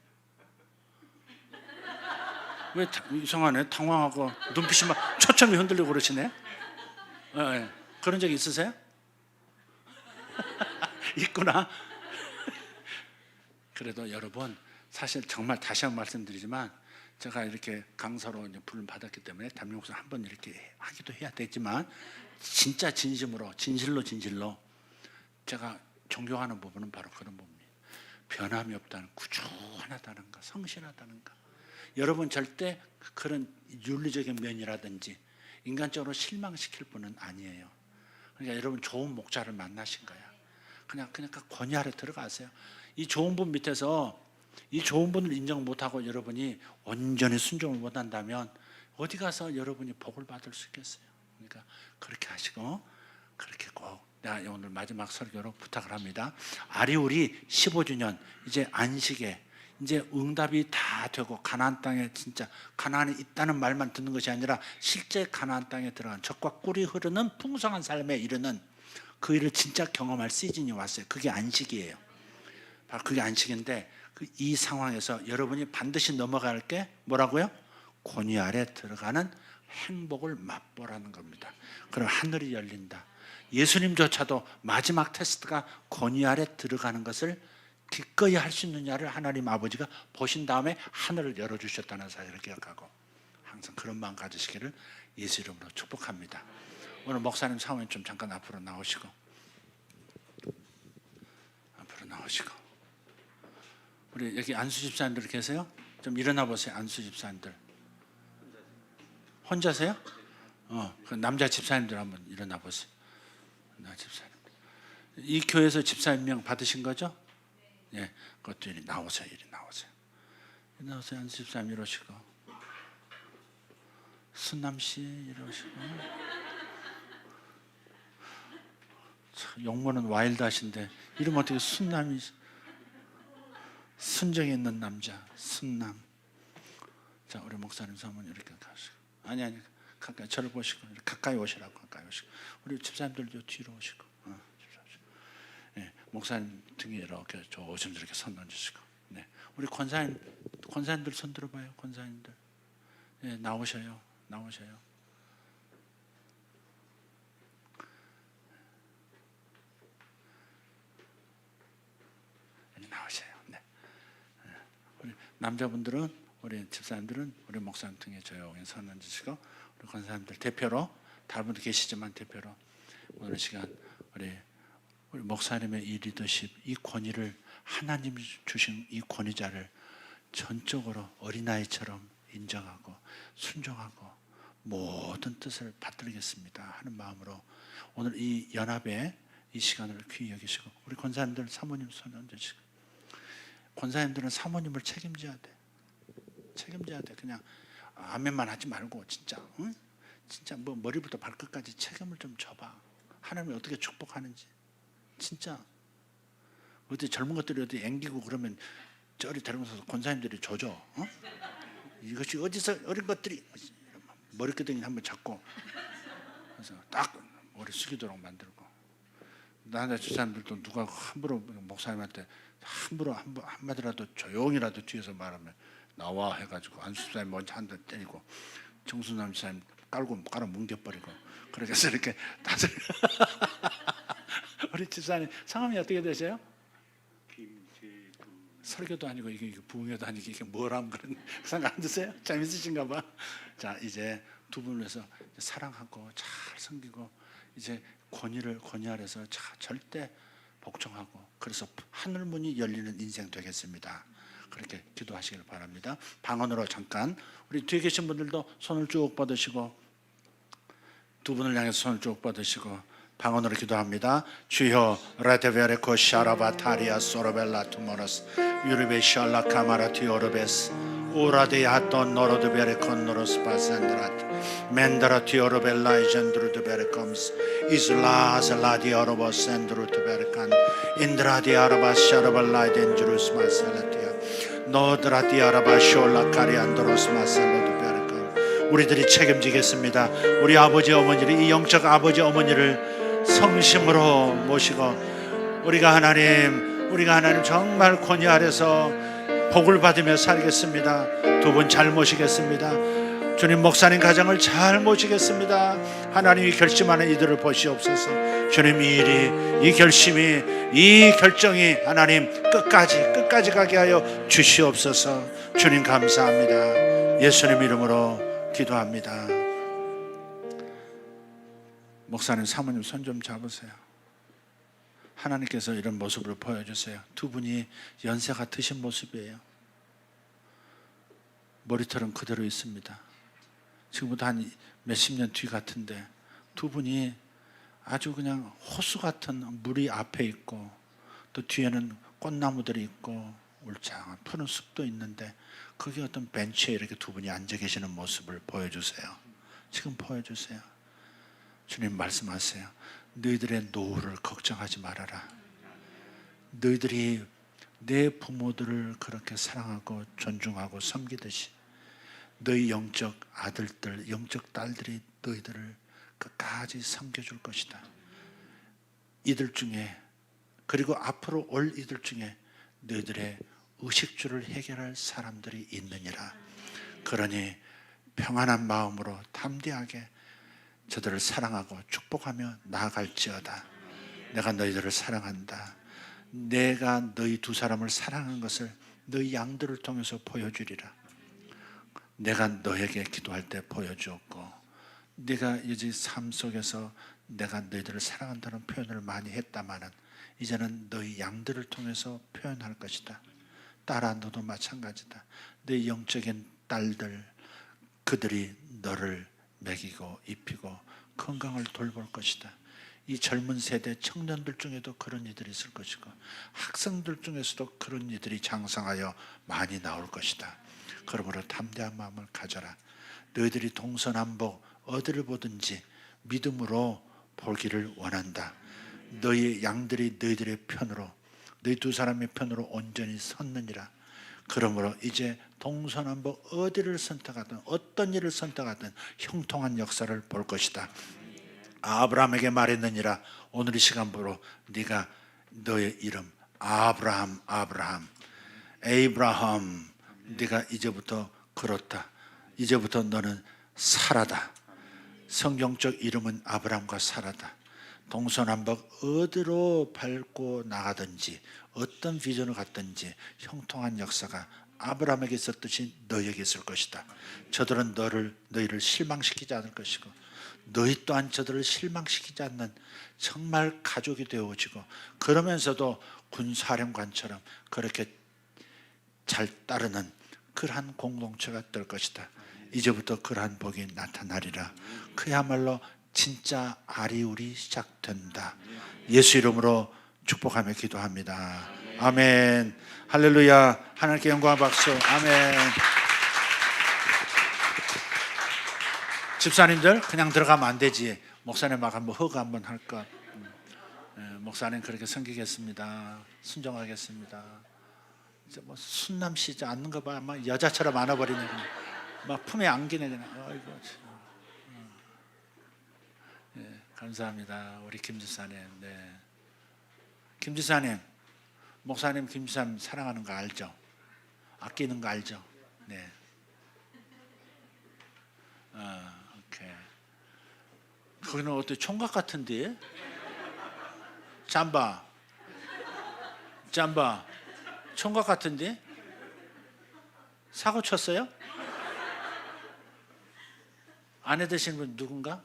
왜 이상하네. 당황하고 눈빛이 막 초점이 흔들리고 그러시네. 네. 그런 적 있으세요? 있구나. 그래도 여러분 사실 정말 다시 한번 말씀드리지만 제가 이렇게 강사로 이제 부름 받았기 때문에 담임 목사 한번 이렇게 하기도 해야 되지만 진짜 진심으로 진실로 제가 존경하는 부분은 바로 그런 부분이에요. 변함이 없다는, 꾸준하다는 거, 성실하다는 거. 여러분 절대 그런 윤리적인 면이라든지 인간적으로 실망시킬 분은 아니에요. 그러니까 여러분 좋은 목자를 만나신 거야. 그냥 권위 아래 들어가세요. 이 좋은 분 밑에서 이 좋은 분을 인정 못하고 여러분이 온전히 순종을 못한다면 어디 가서 여러분이 복을 받을 수 있겠어요. 그러니까 그렇게 하시고 그렇게 꼭 내가 오늘 마지막 설교로 부탁을 합니다. 아리울이 15주년 이제 안식에 이제 응답이 다 되고 가나안 땅에 진짜 가나안에 있다는 말만 듣는 것이 아니라 실제 가나안 땅에 들어간 젖과 꿀이 흐르는 풍성한 삶에 이르는 그 일을 진짜 경험할 시즌이 왔어요. 그게 안식이에요. 바로 그게 안식인데 이 상황에서 여러분이 반드시 넘어갈 게 뭐라고요? 권위 아래 들어가는 행복을 맛보라는 겁니다. 그럼 하늘이 열린다. 예수님조차도 마지막 테스트가 권위 아래 들어가는 것을 기꺼이 할 수 있느냐를 하나님 아버지가 보신 다음에 하늘을 열어주셨다는 사실을 기억하고 항상 그런 마음 가지시기를 예수 이름으로 축복합니다. 오늘 목사님 사모님 좀 잠깐 앞으로 나오시고 우리 여기 안수 집사님들 계세요? 좀 일어나 보세요. 안수 집사님들 혼자세요? 그 남자 집사님들 한번 일어나 보세요. 나 집사님들 이 교회에서 집사님 명 받으신 거죠? 예, 그것도 이리 나오세요. 안수 집사님 이러시고 순남 씨 이러시고 용모는 와일드하신데 이름 어떻게 순남이 순정이 있는 남자 순남. 자 우리 목사님 사모님 이렇게 가시고 아니 가까이 저를 보시고 가까이 오시라고 가까이 오시고 우리 집사님들도 뒤로 오시고 네, 목사님 등에 이렇게 조심스럽게 손 얹으시고 네, 우리 권사님들 손 들어봐요. 권사님들 네, 나오셔요. 네. 우리 남자분들은 우리 집사님들은 우리 목사님 등에 조용히 손 얹으시고 우리 권사님들 대표로 다른 분도 계시지만 대표로 오늘 시간 우리 목사님의 이 리더십, 이 권위를 하나님이 주신 이 권위자를 전적으로 어린아이처럼 인정하고 순종하고 모든 뜻을 받들겠습니다 하는 마음으로 오늘 이 연합의 이 시간을 귀히 여기시고 우리 권사님들 사모님 손 얹으시고 권사님들은 사모님을 책임져야 돼. 그냥 아멘만 하지 말고 진짜 진짜 뭐 머리부터 발끝까지 책임을 좀 져봐. 하나님이 어떻게 축복하는지 진짜 어디 젊은 것들이 어디 앵기고 그러면 저리 데리고서 권사님들이 조져. 이것이 어디서 어린 것들이 머리끄댕이 한번 잡고 그래서 딱 머리 숙이도록 만들고 나한테 집사님들도 누가 함부로 목사님한테 함부로 한마디라도 조용히라도 뒤에서 말하면 나와 해가지고 안수 집사님 먼저 한 대 때리고 정순남 집사님 깔아 뭉개버리고 그렇게 해서 이렇게 다들 우리 집사님 성함이 어떻게 되세요? 설교도 아니고 이게 부흥회도 아니고 이게 뭐람 그런 생각 안 드세요? 재밌으신가 봐. 자, 이제 두 분을 위해서 사랑하고 잘 섬기고 이제 권위 아래서 절대 복종하고 그래서 하늘 문이 열리는 인생 되겠습니다. 그렇게 기도하시길 바랍니다. 방언으로 잠깐 우리 뒤에 계신 분들도 손을 쭉 뻗으시고 두 분을 향해서 손을 쭉 뻗으시고 방언으로 기도합니다. 주여 라테베레코 샤라바타리아 소로벨라 투모라스 유르베 샬라 카마라티 오르베스 오라데야톤 노로드베레콘 노로스 바센드라트 멘다라티 오르벨라 이젠드루드베레콤스 이슬라스 라디오로보 센드루드베레칸 인드라디아라바 샤라발라 덴주루스 마셀라티아 노드라디아라바 숄라 카리안드로스 마셀로드베레콤 우리들이 책임지겠습니다. 우리 아버지 어머니를 이 영적 아버지 어머니를 성심으로 모시고 우리가 하나님 정말 권위 아래서 복을 받으며 살겠습니다. 두 분 잘 모시겠습니다. 주님 목사님 가정을 잘 모시겠습니다. 하나님이 결심하는 이들을 보시옵소서. 주님 이 일이 이 결심이 이 결정이 하나님 끝까지 가게 하여 주시옵소서. 주님 감사합니다. 예수님 이름으로 기도합니다. 목사님 사모님 손 좀 잡으세요. 하나님께서 이런 모습을 보여주세요. 두 분이 연세가 드신 모습이에요. 머리털은 그대로 있습니다. 지금부터 한 몇십 년 뒤 같은데 두 분이 아주 그냥 호수 같은 물이 앞에 있고 또 뒤에는 꽃나무들이 있고 울창한 푸른 숲도 있는데 거기 어떤 벤치에 이렇게 두 분이 앉아 계시는 모습을 보여주세요. 지금 보여주세요. 주님 말씀하세요. 너희들의 노후를 걱정하지 말아라. 너희들이 내 부모들을 그렇게 사랑하고 존중하고 섬기듯이 너희 영적 아들들, 영적 딸들이 너희들을 끝까지 섬겨줄 것이다. 이들 중에 그리고 앞으로 올 이들 중에 너희들의 의식주를 해결할 사람들이 있느니라. 그러니 평안한 마음으로 담대하게 저들을 사랑하고 축복하며 나아갈지어다. 내가 너희들을 사랑한다. 내가 너희 두 사람을 사랑하는 것을 너희 양들을 통해서 보여주리라. 내가 너에게 기도할 때 보여주었고 네가 이제 삶 속에서 내가 너희들을 사랑한다는 표현을 많이 했다마는 이제는 너희 양들을 통해서 표현할 것이다. 딸아 너도 마찬가지다. 내 영적인 딸들 그들이 너를 먹이고 입히고 건강을 돌볼 것이다. 이 젊은 세대 청년들 중에도 그런 이들이 있을 것이고 학생들 중에서도 그런 이들이 장성하여 많이 나올 것이다. 그러므로 담대한 마음을 가져라. 너희들이 동서남북 어디를 보든지 믿음으로 보기를 원한다. 너희 양들이 너희들의 편으로 너희 두 사람의 편으로 온전히 섰느니라. 그러므로 이제 동서남북 어디를 선택하든 어떤 일을 선택하든 형통한 역사를 볼 것이다. 아브라함에게 말했느니라. 오늘 이 시간부로 네가 너의 이름 아브라함 에이브라함 네가 이제부터 그렇다. 이제부터 너는 사라다. 성경적 이름은 아브라함과 사라다. 동서남북 어디로 밟고 나가든지 어떤 비전을 갖든지 형통한 역사가 아브라함에게 있었듯이 너에게 있을 것이다. 저들은 너희를 실망시키지 않을 것이고 너희 또한 저들을 실망시키지 않는 정말 가족이 되어지고 그러면서도 군사령관처럼 그렇게 잘 따르는 그러한 공동체가 될 것이다. 이제부터 그러한 복이 나타나리라. 그야말로 진짜 아리울이 시작된다. 예수 이름으로 축복하며 기도합니다. 아멘. 할렐루야. 하나님께 영광 박수. 아멘. 집사님들 그냥 들어가면 안 되지. 목사님 막 한번 허가 한번 할 것. 목사님 그렇게 섬기겠습니다. 순종하겠습니다. 이제 뭐 순남시지 않는 거 봐. 막 여자처럼 안아버리네. 막 품에 안기네 그냥. 아이고. 네, 감사합니다. 우리 김 집사님. 네. 김 집사님, 목사님 김 집사님 사랑하는 거 알죠? 아끼는 거 알죠? 네. 오케이. 거기는 어때? 총각 같은데? 잠바. 총각 같은데? 사고 쳤어요? 아내 되시는 분 누군가?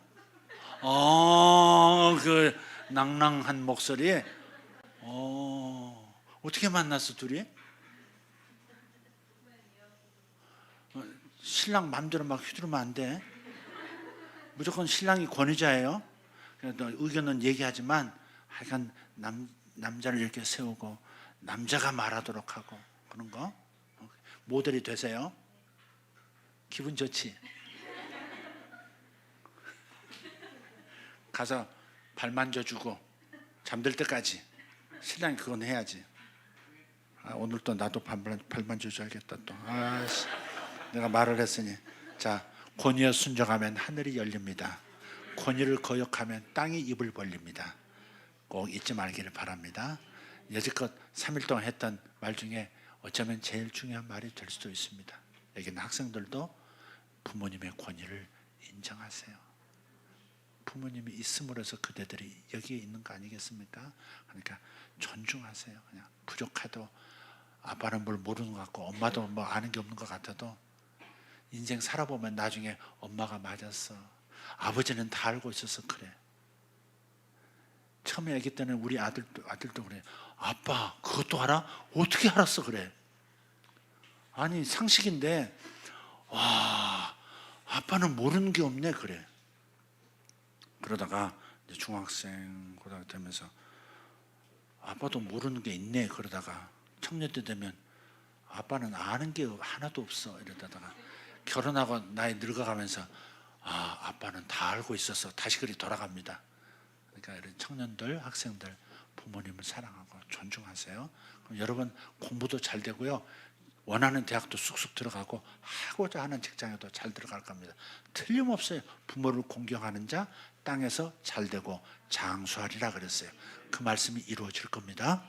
그 낭낭한 목소리. 어떻게 만났어 둘이? 신랑 맘대로 막 휘두르면 안 돼. 무조건 신랑이 권위자예요. 그래도 의견은 얘기하지만 하여간 남자를 이렇게 세우고 남자가 말하도록 하고 그런 거 모델이 되세요. 기분 좋지? 가서 발 만져주고 잠들 때까지 신랑이 그건 해야지. 오늘 또 나도 발 만져줘야겠다 또. 내가 말을 했으니. 자, 권위에 순종하면 하늘이 열립니다. 권위를 거역하면 땅이 입을 벌립니다. 꼭 잊지 말기를 바랍니다. 여지껏 3일 동안 했던 말 중에 어쩌면 제일 중요한 말이 될 수도 있습니다. 여기는 학생들도 부모님의 권위를 인정하세요. 부모님이 있음으로써 그대들이 여기에 있는 거 아니겠습니까? 그러니까 존중하세요. 그냥 부족해도 아빠는 뭘 모르는 것 같고 엄마도 뭐 아는 게 없는 것 같아도 인생 살아보면 나중에 엄마가 맞았어. 아버지는 다 알고 있어서 그래. 처음에 아기 때는 우리 아들도 그래. 아빠 그것도 알아? 어떻게 알았어? 그래. 아니 상식인데 와 아빠는 모르는 게 없네 그래. 그러다가 이제 중학생 고등학교 되면서 아빠도 모르는 게 있네. 그러다가 청년 때 되면 아빠는 아는 게 하나도 없어. 이러다가 결혼하고 나이 늙어가면서 아빠는 다 알고 있어서 다시 그리 돌아갑니다. 그러니까 이런 청년들, 학생들 부모님을 사랑하고 존중하세요. 그럼 여러분 공부도 잘 되고요. 원하는 대학도 쑥쑥 들어가고 하고자 하는 직장에도 잘 들어갈 겁니다. 틀림없어요. 부모를 공경하는 자 땅에서 잘 되고 장수하리라 그랬어요. 그 말씀이 이루어질 겁니다.